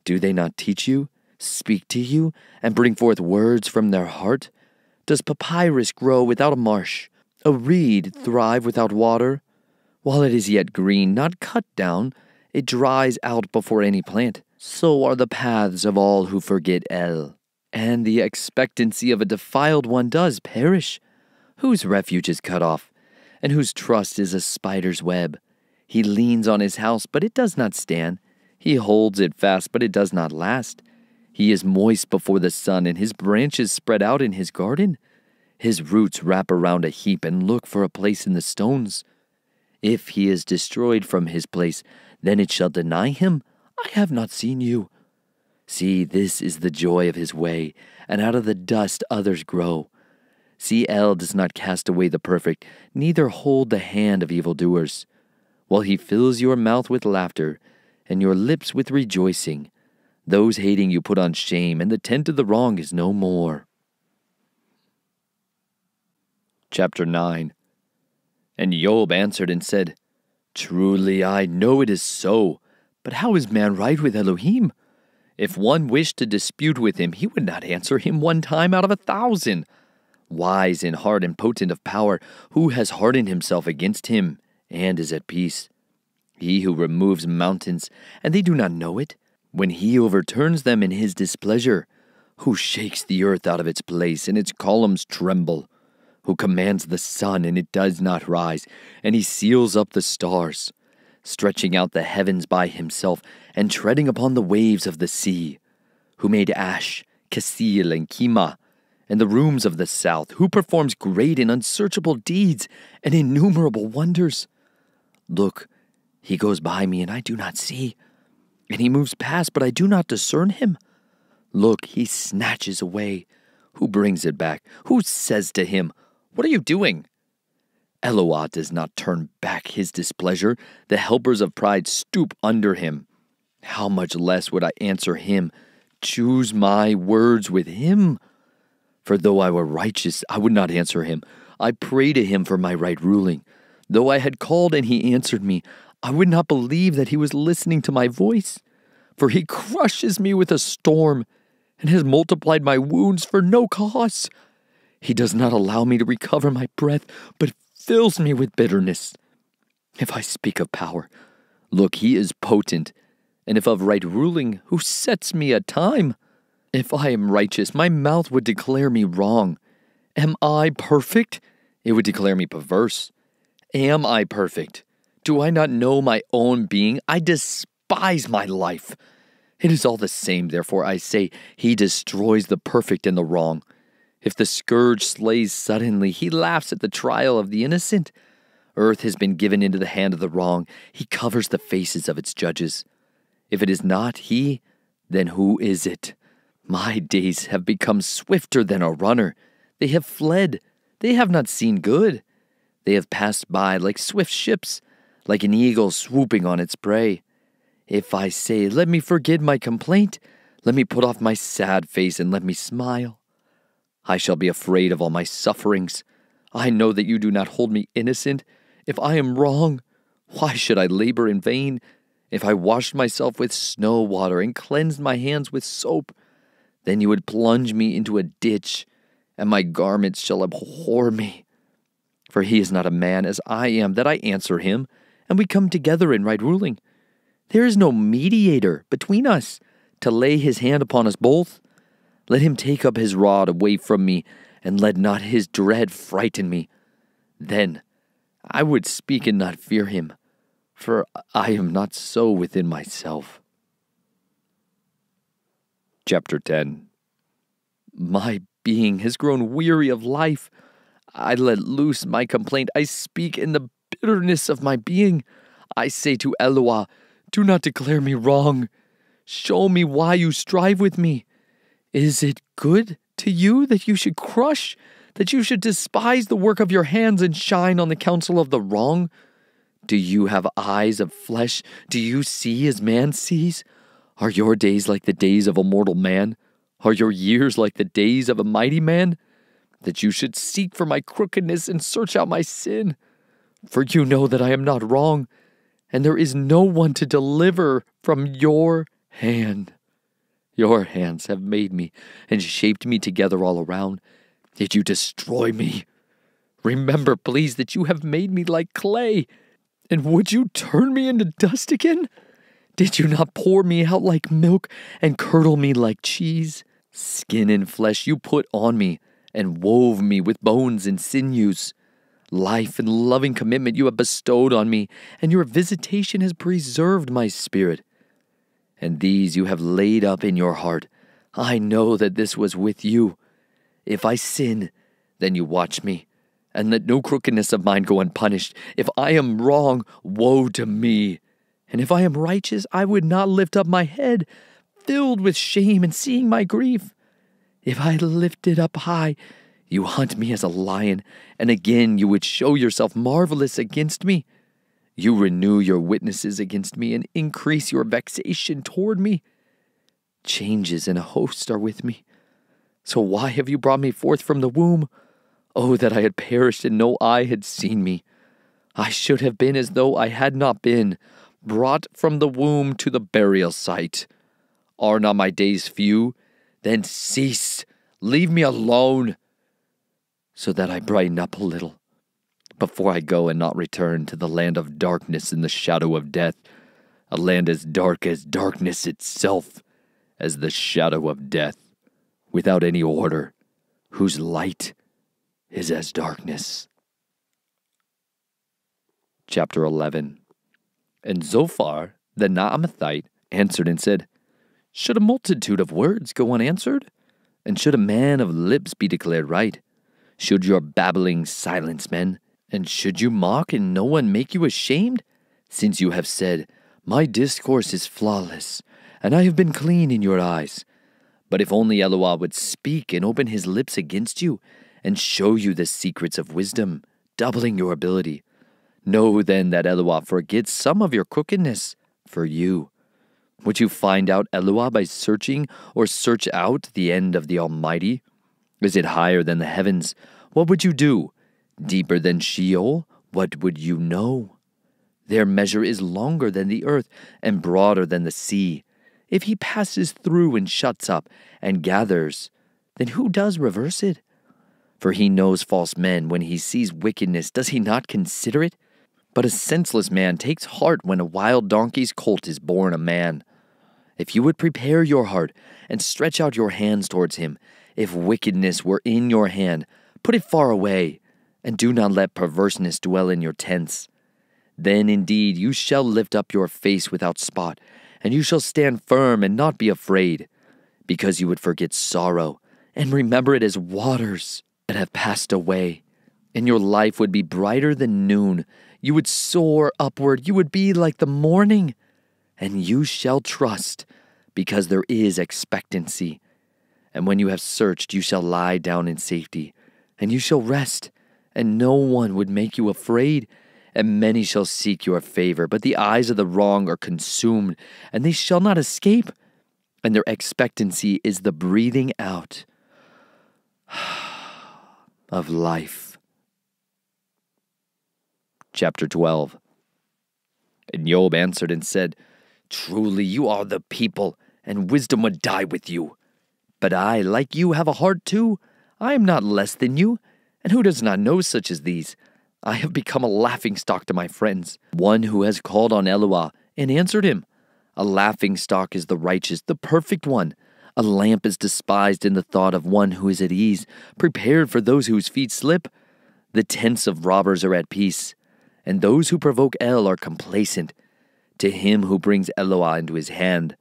S1: Do they not teach you, speak to you, and bring forth words from their heart? Does papyrus grow without a marsh, a reed thrive without water? While it is yet green, not cut down, it dries out before any plant. So are the paths of all who forget El, and the expectancy of a defiled one does perish. Whose refuge is cut off, and whose trust is a spider's web? He leans on his house, but it does not stand. He holds it fast, but it does not last. He is moist before the sun, and his branches spread out in his garden. His roots wrap around a heap and look for a place in the stones. If he is destroyed from his place, then it shall deny him, I have not seen you. See, this is the joy of his way, and out of the dust others grow. See, El does not cast away the perfect, neither hold the hand of evildoers. While he fills your mouth with laughter, and your lips with rejoicing, those hating you put on shame, and the tent of the wrong is no more. Chapter 9. And Job answered and said, Truly I know it is so, but how is man right with Elohim? If one wished to dispute with him, he would not answer him 1 time out of 1,000. Wise in heart and potent of power, who has hardened himself against him, and is at peace? He who removes mountains, and they do not know it, when he overturns them in his displeasure, who shakes the earth out of its place, and its columns tremble, who commands the sun, and it does not rise, and he seals up the stars, stretching out the heavens by himself, and treading upon the waves of the sea, who made Ash, Kasil, and Kima, and the rooms of the south, who performs great and unsearchable deeds and innumerable wonders. Look, he goes by me, and I do not see, and he moves past, but I do not discern him. Look, he snatches away. Who brings it back? Who says to him, What are you doing? Eloah does not turn back his displeasure. The helpers of pride stoop under him. How much less would I answer him? Choose my words with him. For though I were righteous, I would not answer him. I pray to him for my right ruling. Though I had called and he answered me, I would not believe that he was listening to my voice. For he crushes me with a storm and has multiplied my wounds for no cause. He does not allow me to recover my breath, but fills me with bitterness. If I speak of power, look, he is potent. And if of right ruling, who sets me a time? If I am righteous, my mouth would declare me wrong. Am I perfect? It would declare me perverse. Am I perfect? Do I not know my own being? I despise my life. It is all the same, therefore I say, he destroys the perfect and the wrong. If the scourge slays suddenly, he laughs at the trial of the innocent. Earth has been given into the hand of the wrong. He covers the faces of its judges. If it is not he, then who is it? My days have become swifter than a runner. They have fled. They have not seen good. They have passed by like swift ships, like an eagle swooping on its prey. If I say, let me forget my complaint, let me put off my sad face and let me smile. I shall be afraid of all my sufferings. I know that you do not hold me innocent. If I am wrong, why should I labor in vain? If I washed myself with snow water and cleansed my hands with soap, then you would plunge me into a ditch, and my garments shall abhor me. For he is not a man as I am, that I answer him, and we come together in right ruling. There is no mediator between us to lay his hand upon us both. Let him take up his rod away from me, and let not his dread frighten me. Then I would speak and not fear him, for I am not so within myself. Chapter 10. My being has grown weary of life. I let loose my complaint. I speak in the bitterness of my being. I say to Eloah, do not declare me wrong. Show me why you strive with me. Is it good to you that you should crush, that you should despise the work of your hands and shine on the counsel of the wrong? Do you have eyes of flesh? Do you see as man sees? Are your days like the days of a mortal man? Are your years like the days of a mighty man? That you should seek for my crookedness and search out my sin. For you know that I am not wrong, and there is no one to deliver from your hand. Your hands have made me and shaped me together all around. Did you destroy me? Remember, please, that you have made me like clay. And would you turn me into dust again? Did you not pour me out like milk and curdle me like cheese? Skin and flesh you put on me and wove me with bones and sinews. Life and loving commitment you have bestowed on me, and your visitation has preserved my spirit. And these you have laid up in your heart. I know that this was with you. If I sin, then you watch me, and let no crookedness of mine go unpunished. If I am wrong, woe to me. And if I am righteous, I would not lift up my head, filled with shame and seeing my grief. If I lift it up high, you hunt me as a lion, and again you would show yourself marvelous against me. You renew your witnesses against me and increase your vexation toward me. Changes and a host are with me. So why have you brought me forth from the womb? Oh, that I had perished and no eye had seen me. I should have been as though I had not been, brought from the womb to the burial site. Are not my days few? Then cease, leave me alone, so that I brighten up a little, before I go and not return to the land of darkness and the shadow of death, a land as darkness itself, as the shadow of death, without any order, whose light is as darkness. Chapter 11. And Zophar the Naamathite answered and said, Should a multitude of words go unanswered? And should a man of lips be declared right? Should your babbling silence men? And should you mock and no one make you ashamed? Since you have said, My discourse is flawless, and I have been clean in your eyes. But if only Eloah would speak and open his lips against you, and show you the secrets of wisdom, doubling your ability. Know then that Eloah forgets some of your crookedness for you. Would you find out Eloah by searching or search out the end of the Almighty? Is it higher than the heavens? What would you do? Deeper than Sheol? What would you know? Their measure is longer than the earth and broader than the sea. If he passes through and shuts up and gathers, then who does reverse it? For he knows false men. When he sees wickedness, does he not consider it? But a senseless man takes heart when a wild donkey's colt is born a man. If you would prepare your heart and stretch out your hands towards him, if wickedness were in your hand, put it far away, and do not let perverseness dwell in your tents. Then indeed you shall lift up your face without spot, and you shall stand firm and not be afraid, because you would forget sorrow, and remember it as waters that have passed away, and your life would be brighter than noon. You would soar upward, you would be like the morning, and you shall trust, because there is expectancy. And when you have searched, you shall lie down in safety, and you shall rest, and no one would make you afraid. And many shall seek your favor, but the eyes of the wrong are consumed, and they shall not escape. And their expectancy is the breathing out of life. Chapter 12. And Job answered and said, Truly you are the people, and wisdom would die with you. But I, like you, have a heart too. I am not less than you, and who does not know such as these? I have become a laughingstock to my friends, one who has called on Eloah and answered him. A laughingstock is the righteous, the perfect one. A lamp is despised in the thought of one who is at ease, prepared for those whose feet slip. The tents of robbers are at peace, and those who provoke El are complacent, to him who brings Eloah into his hand.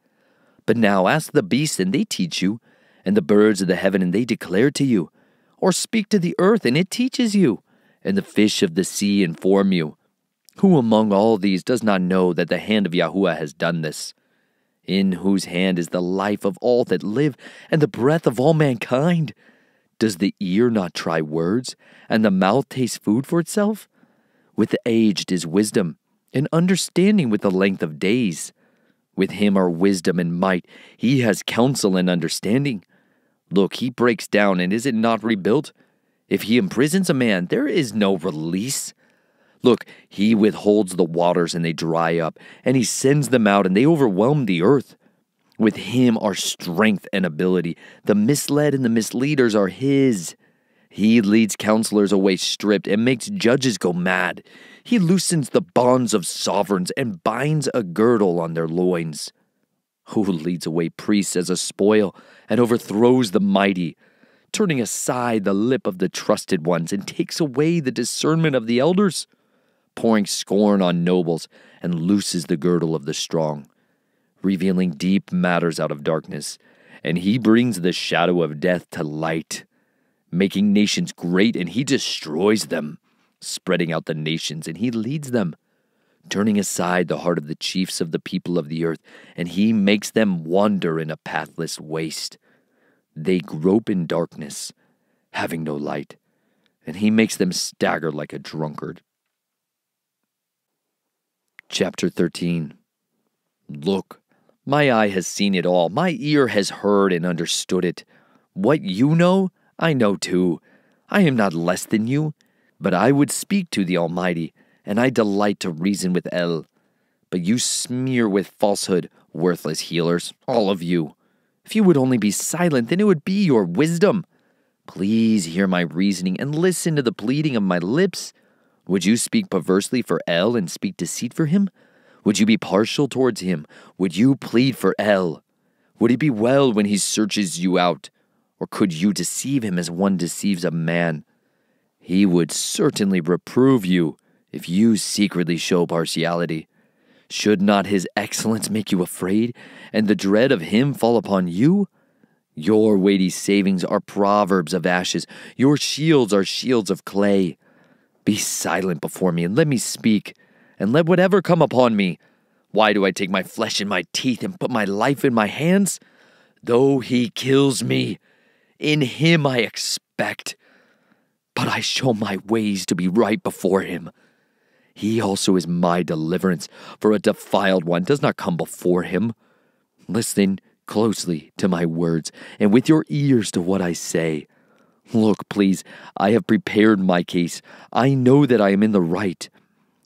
S1: But now ask the beasts, and they teach you, and the birds of the heaven, and they declare to you. Or speak to the earth, and it teaches you, and the fish of the sea inform you. Who among all these does not know that the hand of Yahuwah has done this? In whose hand is the life of all that live, and the breath of all mankind? Does the ear not try words, and the mouth taste food for itself? With the aged is wisdom, and understanding with the length of days. With him are wisdom and might. He has counsel and understanding. Look, he breaks down, and is it not rebuilt? If he imprisons a man, there is no release. Look, he withholds the waters, and they dry up, and he sends them out, and they overwhelm the earth. With him are strength and ability. The misled and the misleaders are his. He leads counselors away stripped, and makes judges go mad. He loosens the bonds of sovereigns, and binds a girdle on their loins. Who leads away priests as a spoil, and overthrows the mighty, turning aside the lip of the trusted ones, and takes away the discernment of the elders, pouring scorn on nobles, and looses the girdle of the strong, revealing deep matters out of darkness, and he brings the shadow of death to light. making nations great, and he destroys them, spreading out the nations, and he leads them, turning aside the heart of the chiefs of the people of the earth, and he makes them wander in a pathless waste. They grope in darkness, having no light, and he makes them stagger like a drunkard. Chapter 13. Look, my eye has seen it all. My ear has heard and understood it. What you know, I know too. I am not less than you, but I would speak to the Almighty, and I delight to reason with El. But you smear with falsehood, worthless healers, all of you. If you would only be silent, then it would be your wisdom. Please hear my reasoning and listen to the pleading of my lips. Would you speak perversely for El and speak deceit for him? Would you be partial towards him? Would you plead for El? Would it be well when he searches you out? Or could you deceive him as one deceives a man? He would certainly reprove you if you secretly show partiality. Should not his excellence make you afraid, and the dread of him fall upon you? Your weighty savings are proverbs of ashes. Your shields are shields of clay. Be silent before me, and let me speak, and let whatever come upon me. Why do I take my flesh in my teeth and put my life in my hands? Though he kills me, in him I expect. But I show my ways to be right before him. He also is my deliverance, for a defiled one does not come before him. Listen closely to my words, and with your ears to what I say. Look, please, I have prepared my case. I know that I am in the right.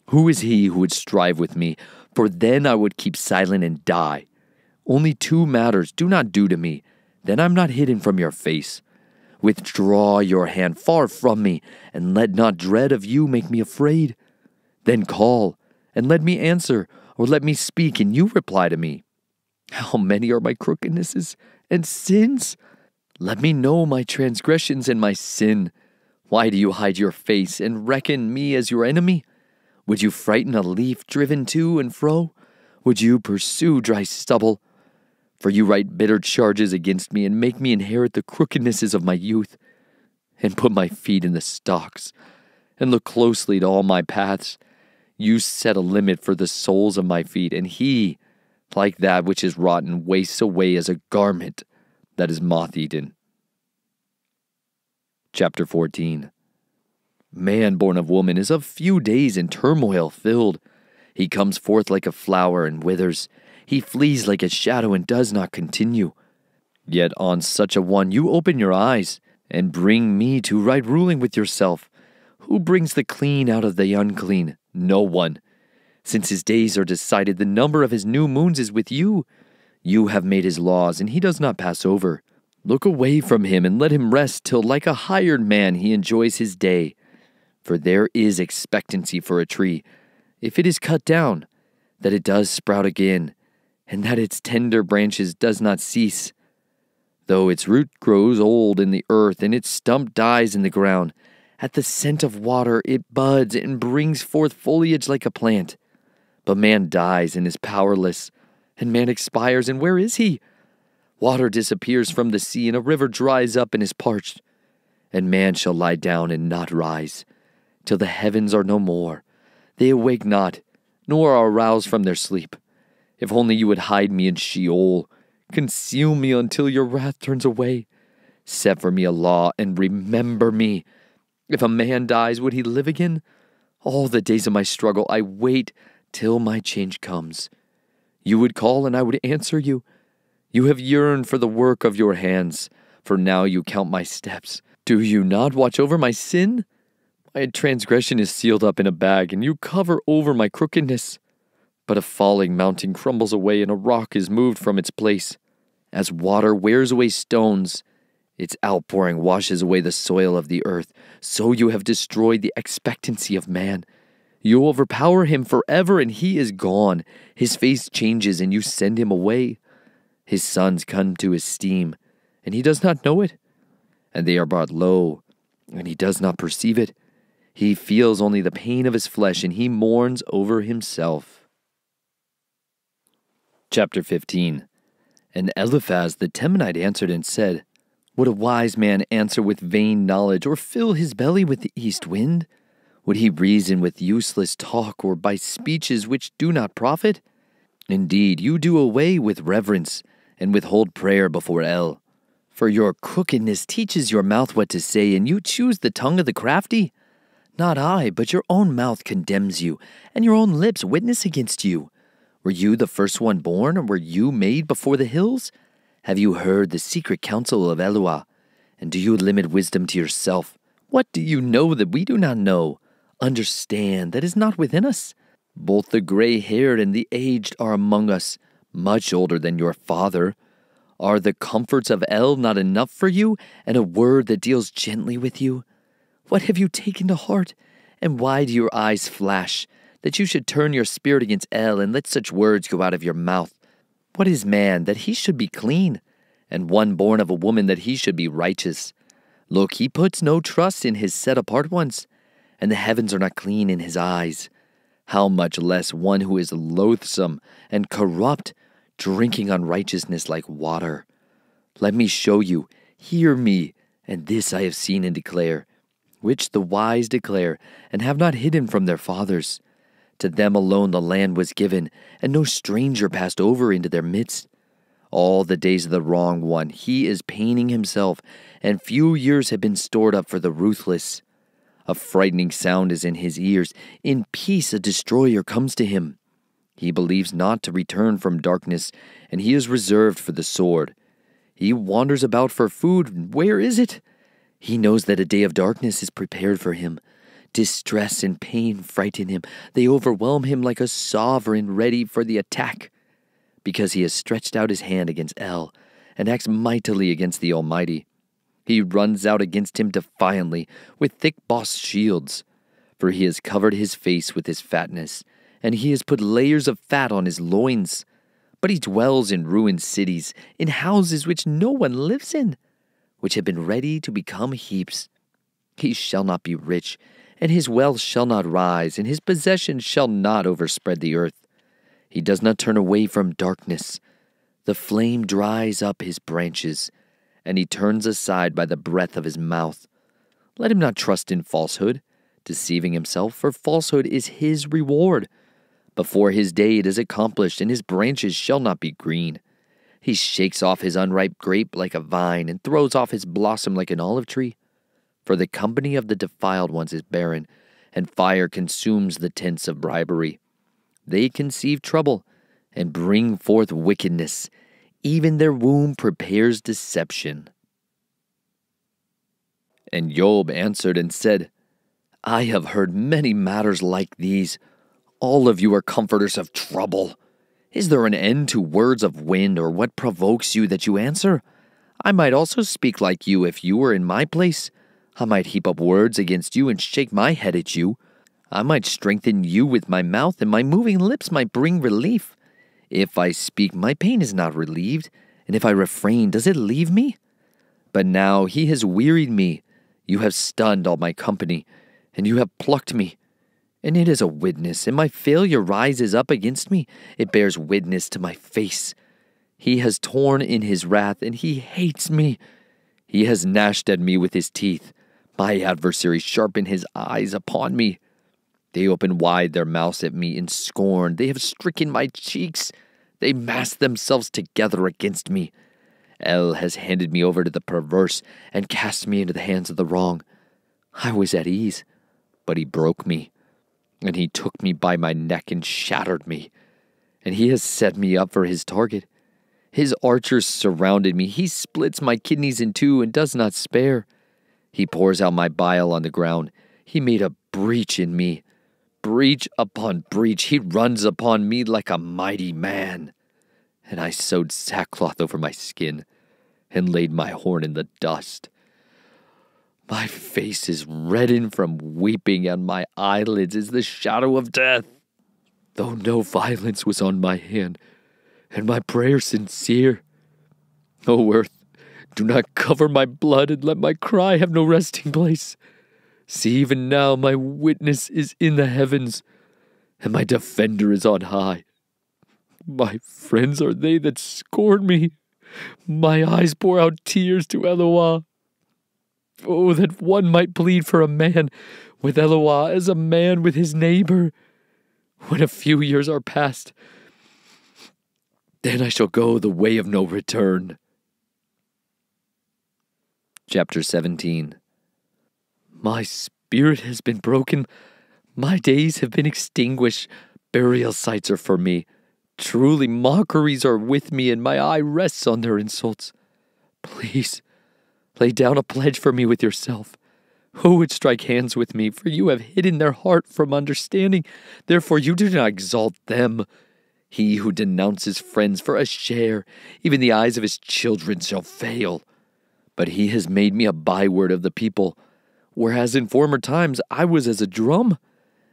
S1: Who is he who would strive with me? For then I would keep silent and die. Only 2 matters do not do to me. Then I'm not hidden from your face. Withdraw your hand far from me, and let not dread of you make me afraid. Then call, and let me answer, or let me speak, and you reply to me. How many are my crookednesses and sins? Let me know my transgressions and my sin. Why do you hide your face and reckon me as your enemy? Would you frighten a leaf driven to and fro? Would you pursue dry stubble? For you write bitter charges against me and make me inherit the crookednesses of my youth, and put my feet in the stocks, and look closely to all my paths. You set a limit for the soles of my feet, and he, like that which is rotten, wastes away as a garment that is moth-eaten. Chapter 14. Man born of woman is of few days and turmoil filled. He comes forth like a flower and withers. He flees like a shadow and does not continue. Yet on such a one you open your eyes, and bring me to right ruling with yourself. Who brings the clean out of the unclean? No one. Since his days are decided, the number of his new moons is with you. You have made his laws, and he does not pass over. Look away from him, and let him rest till like a hired man he enjoys his day. For there is expectancy for a tree, if it is cut down, that it does sprout again, and that its tender branches does not cease. Though its root grows old in the earth, and its stump dies in the ground, at the scent of water it buds and brings forth foliage like a plant. But man dies and is powerless, and man expires, and where is he? Water disappears from the sea, and a river dries up and is parched. And man shall lie down and not rise, till the heavens are no more. They awake not, nor are aroused from their sleep. If only you would hide me in Sheol, conceal me until your wrath turns away. Set for me a law, and remember me. If a man dies, would he live again? All the days of my struggle I wait till my change comes. You would call, and I would answer you. You have yearned for the work of your hands, for now you count my steps. Do you not watch over my sin? My transgression is sealed up in a bag, and you cover over my crookedness. But a falling mountain crumbles away, and a rock is moved from its place. As water wears away stones, its outpouring washes away the soil of the earth, so you have destroyed the expectancy of man. You overpower him forever, and he is gone. His face changes, and you send him away. His sons come to his steam, and he does not know it. And they are brought low, and he does not perceive it. He feels only the pain of his flesh, and he mourns over himself. Chapter 15. And Eliphaz the Temanite answered and said, Would a wise man answer with vain knowledge, or fill his belly with the east wind? Would he reason with useless talk, or by speeches which do not profit? Indeed, you do away with reverence, and withhold prayer before El. For your crookedness teaches your mouth what to say, and you choose the tongue of the crafty. Not I, but your own mouth condemns you, and your own lips witness against you. Were you the first one born, or were you made before the hills? Have you heard the secret counsel of Eloah? And do you limit wisdom to yourself? What do you know that we do not know? Understand that is not within us. Both the gray-haired and the aged are among us, much older than your father. Are the comforts of El not enough for you, and a word that deals gently with you? What have you taken to heart, and why do your eyes flash, that you should turn your spirit against El, and let such words go out of your mouth? What is man, that he should be clean, and one born of a woman, that he should be righteous? Look, he puts no trust in his set-apart ones, and the heavens are not clean in his eyes. How much less one who is loathsome and corrupt, drinking unrighteousness like water? Let me show you, hear me, and this I have seen and declare, which the wise declare, and have not hidden from their fathers. To them alone the land was given, and no stranger passed over into their midst. All the days of the wrong one he is paining himself, and few years have been stored up for the ruthless. A frightening sound is in his ears. In peace a destroyer comes to him. He believes not to return from darkness, and he is reserved for the sword. He wanders about for food. Where is it? He knows that a day of darkness is prepared for him. Distress and pain frighten him. They overwhelm him like a sovereign ready for the attack. Because he has stretched out his hand against El, and acts mightily against the Almighty. He runs out against him defiantly, with thick-bossed shields. For he has covered his face with his fatness, and he has put layers of fat on his loins. But he dwells in ruined cities, in houses which no one lives in, which have been ready to become heaps. He shall not be rich, and his wealth shall not rise, and his possessions shall not overspread the earth. He does not turn away from darkness. The flame dries up his branches, and he turns aside by the breath of his mouth. Let him not trust in falsehood, deceiving himself, for falsehood is his reward. Before his day it is accomplished, and his branches shall not be green. He shakes off his unripe grape like a vine, and throws off his blossom like an olive tree. For the company of the defiled ones is barren, and fire consumes the tents of bribery. They conceive trouble, and bring forth wickedness. Even their womb prepares deception. And Job answered and said, I have heard many matters like these. All of you are comforters of trouble. Is there an end to words of wind, or what provokes you that you answer? I might also speak like you if you were in my place. I might heap up words against you and shake my head at you. I might strengthen you with my mouth, and my moving lips might bring relief. If I speak, my pain is not relieved, and if I refrain, does it leave me? But now he has wearied me. You have stunned all my company, and you have plucked me. And it is a witness, and my failure rises up against me. It bears witness to my face. He has torn in his wrath, and he hates me. He has gnashed at me with his teeth. My adversaries sharpen his eyes upon me. They open wide their mouths at me in scorn. They have stricken my cheeks. They mass themselves together against me. El has handed me over to the perverse and cast me into the hands of the wrong. I was at ease, but he broke me, and he took me by my neck and shattered me. And he has set me up for his target. His archers surrounded me. He splits my kidneys in two and does not spare. He pours out my bile on the ground. He made a breach in me. Breach upon breach. He runs upon me like a mighty man. And I sewed sackcloth over my skin and laid my horn in the dust. My face is reddened from weeping, and my eyelids is the shadow of death. Though no violence was on my hand, and my prayer sincere. O earth, do not cover my blood, and let my cry have no resting place. See, even now my witness is in the heavens, and my defender is on high. My friends are they that scorn me,
S2: My eyes pour out tears to Eloah. Oh, that one might plead for a man with Eloah as a man with his neighbor. When a few years are past, then I shall go the way of no return.
S1: Chapter 17.
S2: My spirit has been broken. My days have been extinguished. Burial sites are for me. Truly, mockeries are with me, and my eye rests on their insults. Please, lay down a pledge for me with yourself. Who would strike hands with me? For you have hidden their heart from understanding. Therefore you do not exalt them. He who denounces friends for a share, even the eyes of his children shall fail. But he has made me a byword of the people, whereas in former times I was as a drum.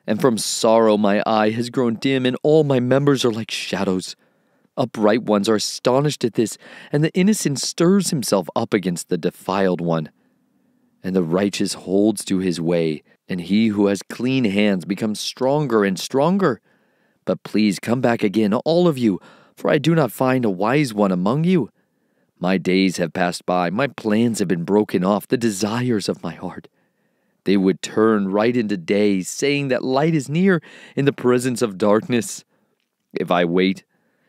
S2: And from sorrow my eye has grown dim, and all my members are like shadows. Upright ones are astonished at this, and the innocent stirs himself up against the defiled one. And the righteous holds to his way, and he who has clean hands becomes stronger and stronger. But please come back again, all of you, for I do not find a wise one among you. My days have passed by, my plans have been broken off, the desires of my heart. They would turn right into day, saying that light is near in the presence of darkness. If I wait,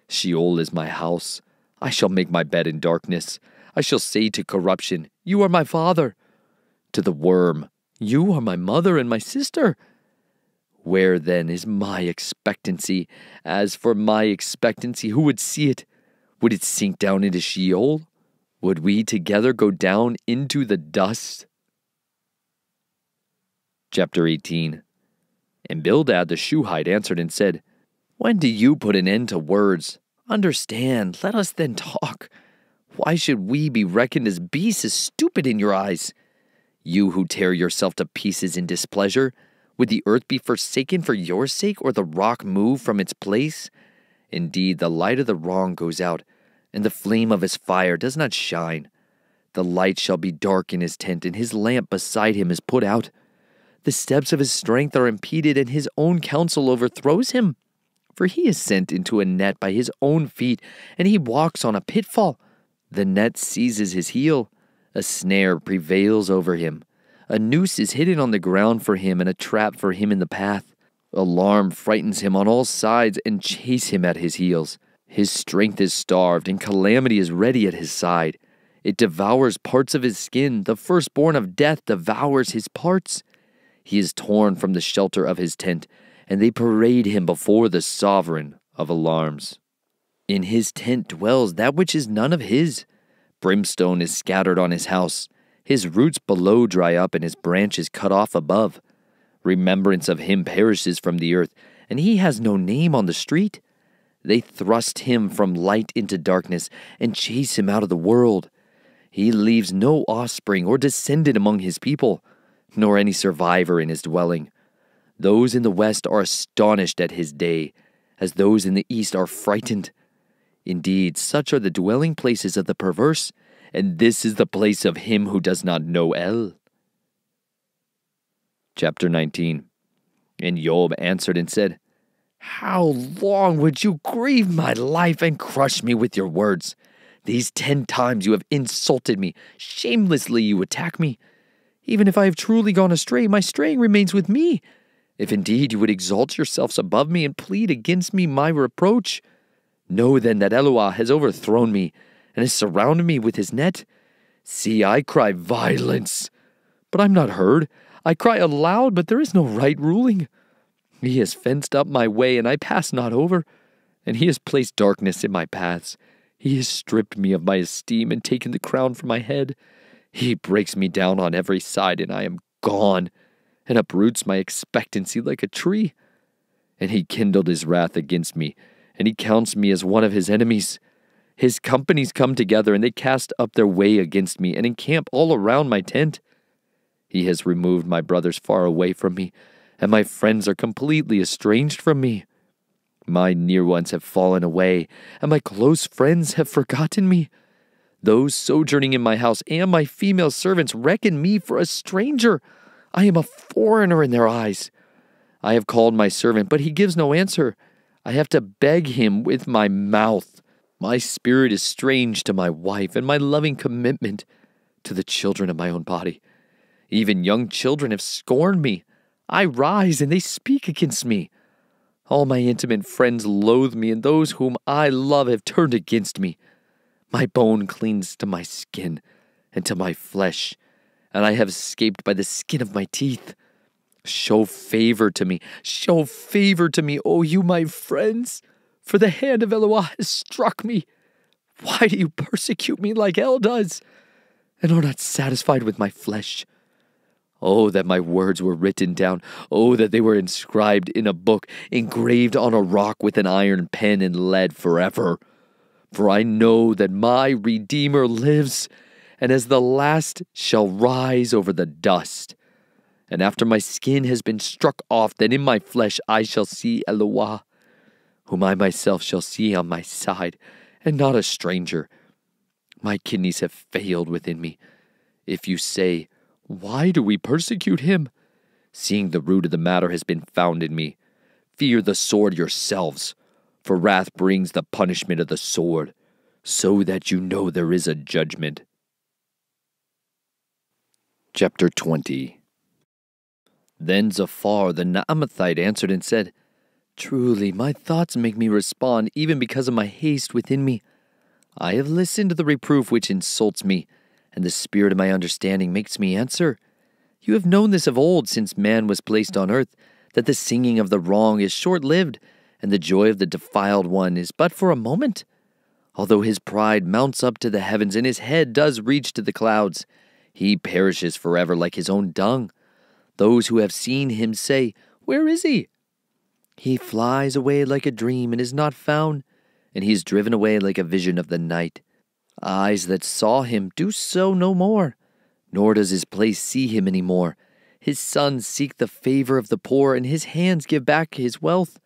S2: Sheol is my house. I shall make my bed in darkness. I shall say to corruption, you are my father. To the worm, you are my mother and my sister. Where then is my expectancy? As for my expectancy, who would see it? Would it sink down into Sheol? Would we together go down into the dust?
S1: Chapter 18. And Bildad the Shuhite answered and said, When do you put an end to words? Understand, let us then talk. Why should we be reckoned as beasts, as stupid in your eyes? You who tear yourself to pieces in displeasure, would the earth be forsaken for your sake, or the rock move from its place? Indeed, the light of the wrong goes out, and the flame of his fire does not shine. The light shall be dark in his tent, and his lamp beside him is put out. The steps of his strength are impeded, and his own counsel overthrows him. For he is sent into a net by his own feet, and he walks on a pitfall. The net seizes his heel. A snare prevails over him. A noose is hidden on the ground for him, and a trap for him in the path. Alarm frightens him on all sides, and chase him at his heels. His strength is starved, and calamity is ready at his side. It devours parts of his skin. The firstborn of death devours his parts. He is torn from the shelter of his tent, and they parade him before the sovereign of alarms. In his tent dwells that which is none of his. Brimstone is scattered on his house. His roots below dry up, and his branches cut off above. Remembrance of him perishes from the earth, and he has no name on the street. They thrust him from light into darkness, and chase him out of the world. He leaves no offspring or descendant among his people, nor any survivor in his dwelling. Those in the west are astonished at his day, as those in the east are frightened. Indeed, such are the dwelling places of the perverse, and this is the place of him who does not know El. Chapter 19. And Job answered and said, How long would you grieve my life and crush me with your words? These 10 times you have insulted me. Shamelessly you attack me. Even if I have truly gone astray, my straying remains with me. If indeed you would exalt yourselves above me and plead against me my reproach, know then that Eloah has overthrown me and has surrounded me with his net. See, I cry violence, but I'm not heard. I cry aloud, but there is no right ruling. He has fenced up my way, and I pass not over, and he has placed darkness in my paths. He has stripped me of my esteem and taken the crown from my head. He breaks me down on every side, and I am gone, and uproots my expectancy like a tree. And he kindled his wrath against me, and he counts me as one of his enemies. His companies come together, and they cast up their way against me, and encamp all around my tent. He has removed my brothers far away from me, and my friends are completely estranged from me. My near ones have fallen away, and my close friends have forgotten me. Those sojourning in my house and my female servants reckon me for a stranger. I am a foreigner in their eyes. I have called my servant, but he gives no answer. I have to beg him with my mouth.
S2: My spirit is strange to my wife, and my loving commitment to the children of my own body. Even young children have scorned me. I rise, and they speak against me. All my intimate friends loathe me, and those whom I love have turned against me. My bone clings to my skin and to my flesh, and I have escaped by the skin of my teeth. Show favor to me, O you my friends, for the hand of Eloah has struck me. Why do you persecute me like El does, and are not satisfied with my flesh? Oh, that my words were written down. Oh, that they were inscribed in a book, engraved on a rock with an iron pen and lead forever. For I know that my Redeemer lives, and as the last shall rise over the dust. And after my skin has been struck off, then in my flesh I shall see Eloah, whom I myself shall see on my side, and not a stranger. My kidneys have failed within me. If you say, why do we persecute him? Seeing the root of the matter has been found in me. Fear the sword yourselves, for wrath brings the punishment of the sword, so that you know there is a judgment. Chapter 20. Then Zophar the Naamathite answered and said, Truly, my thoughts make me respond, even because of my haste within me. I have listened to the reproof which insults me, and the spirit of my understanding makes me answer. You have known this of old, since man was placed on earth, that the singing of the wrong is short-lived, and the joy of the defiled one is but for a moment. Although his pride mounts up to the heavens, and his head does reach to the clouds, he perishes forever like his own dung. Those who have seen him say, Where is he? He flies away like a dream and is not found, and he is driven away like a vision of the night. Eyes that saw him do so no more, nor does his place see him any more. His sons seek the favor of the poor, and his hands give back his wealth.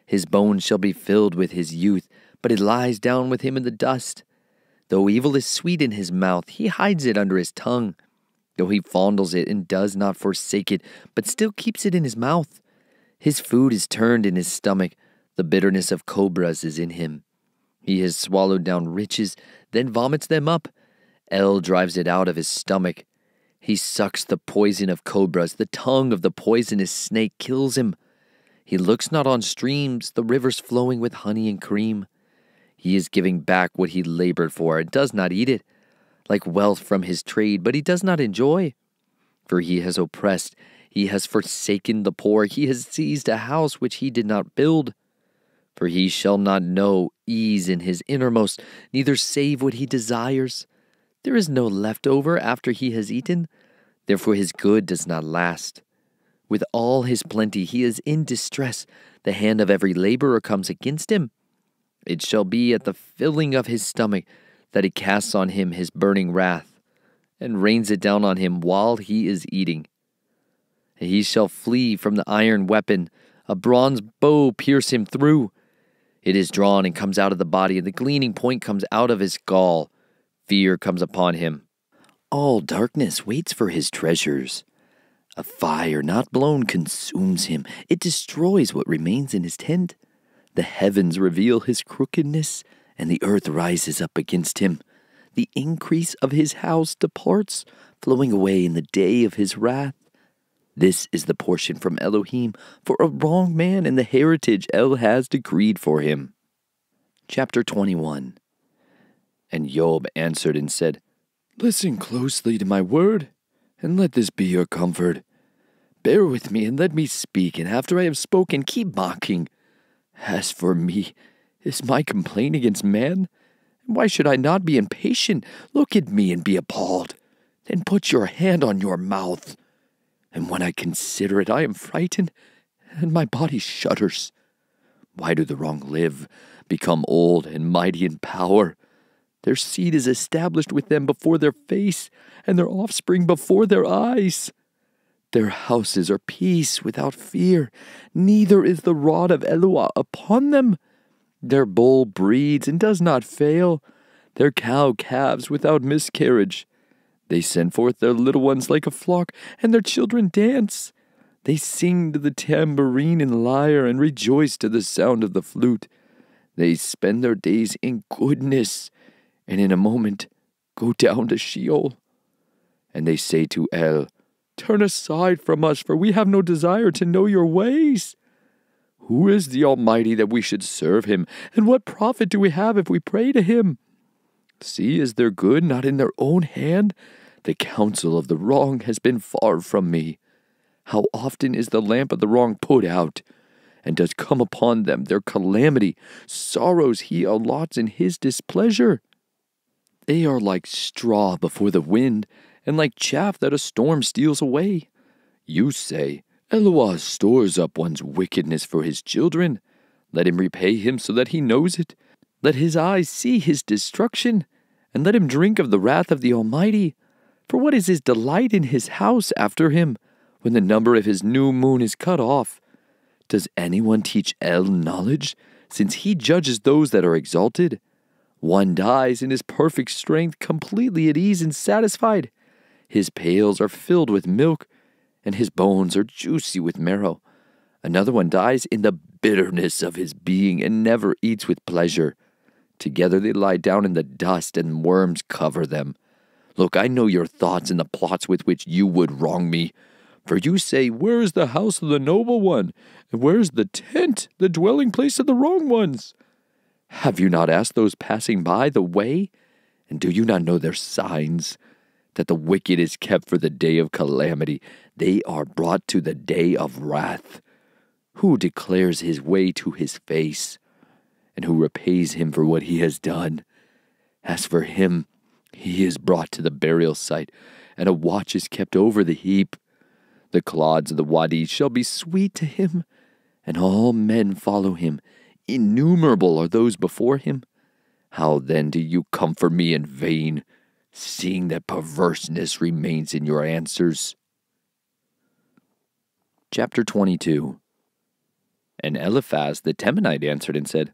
S2: His bones shall be filled with his youth, but it lies down with him in the dust. Though evil is sweet in his mouth, he hides it under his tongue. Though he fondles it and does not forsake it, but still keeps it in his mouth. His food is turned in his stomach, the bitterness of cobras is in him. He has swallowed down riches, then vomits them up. El drives it out of his stomach. He sucks the poison of cobras. The tongue of the poisonous snake kills him. He looks not on streams, the rivers flowing with honey and cream. He is giving back what he labored for and does not eat it, like wealth from his trade, but he does not enjoy. For he has oppressed, he has forsaken the poor, he has seized a house which he did not build. For he shall not know ease in his innermost, neither save what he desires. There is no leftover after he has eaten, therefore his good does not last. With all his plenty he is in distress, the hand of every laborer comes against him. It shall be at the filling of his stomach that he casts on him his burning wrath, and rains it down on him while he is eating. He shall flee from the iron weapon, a bronze bow pierce him through. It is drawn and comes out of the body, and the gleaning point comes out of his gall. Fear comes upon him. All darkness waits for his treasures. A fire not blown consumes him. It destroys what remains in his tent. The heavens reveal his crookedness, and the earth rises up against him. The increase of his house departs, flowing away in the day of his wrath. This is the portion from Elohim for a wrong man, and the heritage El has decreed for him. Chapter 21. And Job answered and said, Listen closely to my word, and let this be your comfort. Bear with me, and let me speak, and after I have spoken, keep mocking. As for me, is my complaint against man? Why should I not be impatient? Look at me and be appalled. Then put your hand on your mouth. And when I consider it, I am frightened, and my body shudders. Why do the wrong live, become old and mighty in power? Their seed is established with them before their face, and their offspring before their eyes. Their houses are peace without fear, neither is the rod of Eloah upon them. Their bull breeds and does not fail, their cow calves without miscarriage. They send forth their little ones like a flock, and their children dance. They sing to the tambourine and lyre, and rejoice to the sound of the flute. They spend their days in goodness, and in a moment go down to Sheol. And they say to El, Turn aside from us, for we have no desire to know your ways. Who is the Almighty that we should serve him? And what profit do we have if we pray to him? See, is their good not in their own hand? The counsel of the wrong has been far from me. How often is the lamp of the wrong put out? And does come upon them their calamity, sorrows he allots in his displeasure. They are like straw before the wind, and like chaff that a storm steals away. You say, Eloah stores up one's wickedness for his children. Let him repay him so that he knows it. Let his eyes see his destruction, and let him drink of the wrath of the Almighty. For what is his delight in his house after him, when the number of his new moon is cut off? Does anyone teach El knowledge, since he judges those that are exalted? One dies in his perfect strength, completely at ease and satisfied. His pails are filled with milk, and his bones are juicy with marrow. Another one dies in the bitterness of his being and never eats with pleasure. Together they lie down in the dust, and worms cover them. Look, I know your thoughts and the plots with which you would wrong me. For you say, Where is the house of the noble one? And where is the tent, the dwelling place of the wrong ones? Have you not asked those passing by the way? And do you not know their signs? That the wicked is kept for the day of calamity. They are brought to the day of wrath. Who declares his way to his face? And who repays him for what he has done? As for him, he is brought to the burial site, and a watch is kept over the heap. The clods of the wadis shall be sweet to him, and all men follow him. Innumerable are those before him. How then do you comfort me in vain, seeing that perverseness remains in your answers? Chapter 22. And Eliphaz the Temanite answered and said,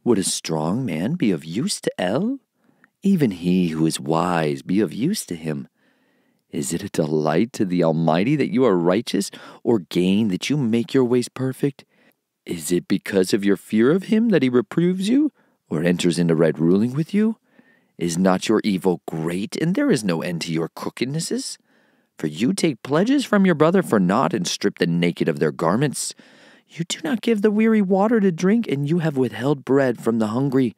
S2: Would a strong man be of use to El? Even he who is wise be of use to him. Is it a delight to the Almighty that you are righteous, or gain that you make your ways perfect? Is it because of your fear of him that he reproves you, or enters into right ruling with you? Is not your evil great, and there is no end to your crookednesses? For you take pledges from your brother for naught, and strip the naked of their garments. You do not give the weary water to drink, and you have withheld bread from the hungry.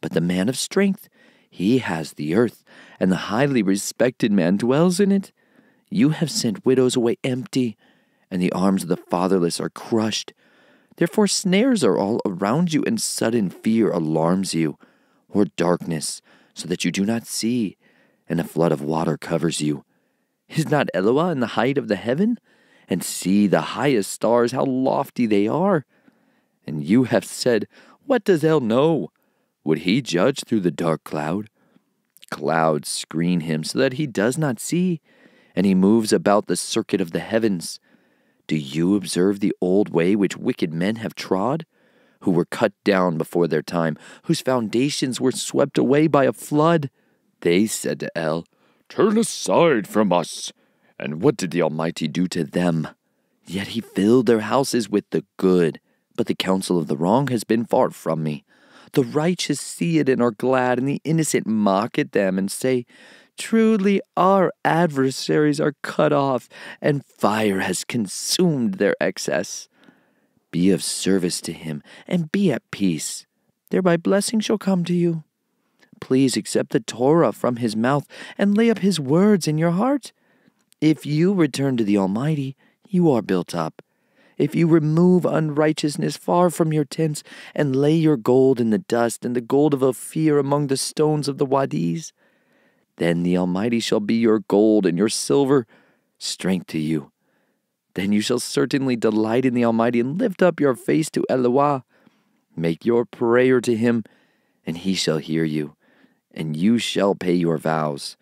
S2: But the man of strength, he has the earth, and the highly respected man dwells in it. You have sent widows away empty, and the arms of the fatherless are crushed. Therefore snares are all around you, and sudden fear alarms you, or darkness, so that you do not see, and a flood of water covers you. Is not Eloah in the height of the heaven? And see the highest stars, how lofty they are. And you have said, What does El know? Would he judge through the dark cloud? Clouds screen him so that he does not see, and he moves about the circuit of the heavens. Do you observe the old way which wicked men have trod, who were cut down before their time, whose foundations were swept away by a flood? They said to El, Turn aside from us. And what did the Almighty do to them? Yet he filled their houses with the good, but the counsel of the wrong has been far from me. The righteous see it and are glad, and the innocent mock at them and say, Truly our adversaries are cut off, and fire has consumed their excess. Be of service to him, and be at peace. Thereby blessing shall come to you. Please accept the Torah from his mouth, and lay up his words in your heart. If you return to the Almighty, you are built up. If you remove unrighteousness far from your tents, and lay your gold in the dust, and the gold of Ophir among the stones of the wadis, then the Almighty shall be your gold and your silver, strength to you. Then you shall certainly delight in the Almighty, and lift up your face to Eloah. Make your prayer to him, and he shall hear you, and you shall pay your vows.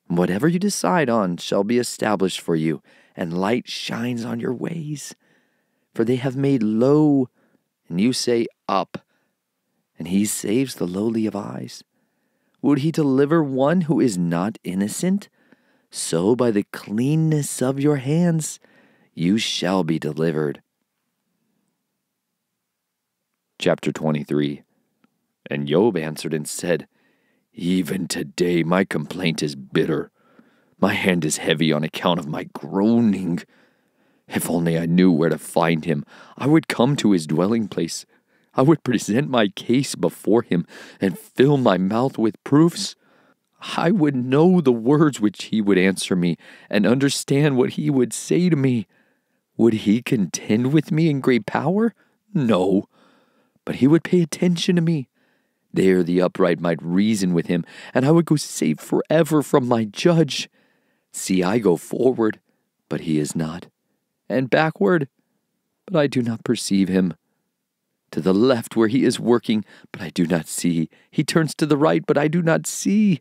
S2: Whatever you decide on shall be established for you, and light shines on your ways. For they have made low, and you say up, and he saves the lowly of eyes. Would he deliver one who is not innocent? So by the cleanness of your hands you shall be delivered. Chapter 23. And Job answered and said, Even today my complaint is bitter. My hand is heavy on account of my groaning. If only I knew where to find him, I would come to his dwelling place. I would present my case before him and fill my mouth with proofs. I would know the words which he would answer me and understand what he would say to me. Would he contend with me in great power? No, but he would pay attention to me. There the upright might reason with him, and I would go safe forever from my judge. See, I go forward, but he is not, and backward, but I do not perceive him. To the left where he is working, but I do not see. He turns to the right, but I do not see.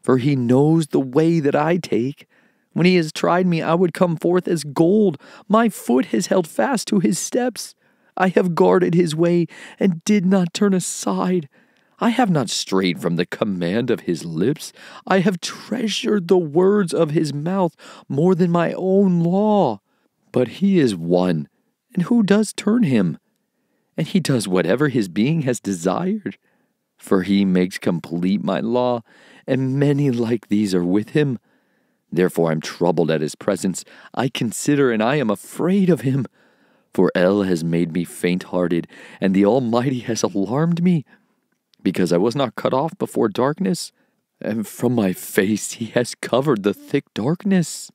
S2: For he knows the way that I take. When he has tried me, I would come forth as gold. My foot has held fast to his steps. I have guarded his way and did not turn aside. I have not strayed from the command of his lips. I have treasured the words of his mouth more than my own law. But he is one, and who does turn him? And he does whatever his being has desired. For he makes complete my law, and many like these are with him. Therefore I am troubled at his presence. I consider, and I am afraid of him. For El has made me faint-hearted, and the Almighty has alarmed me. Because I was not cut off before darkness, and from my face he has covered the thick darkness.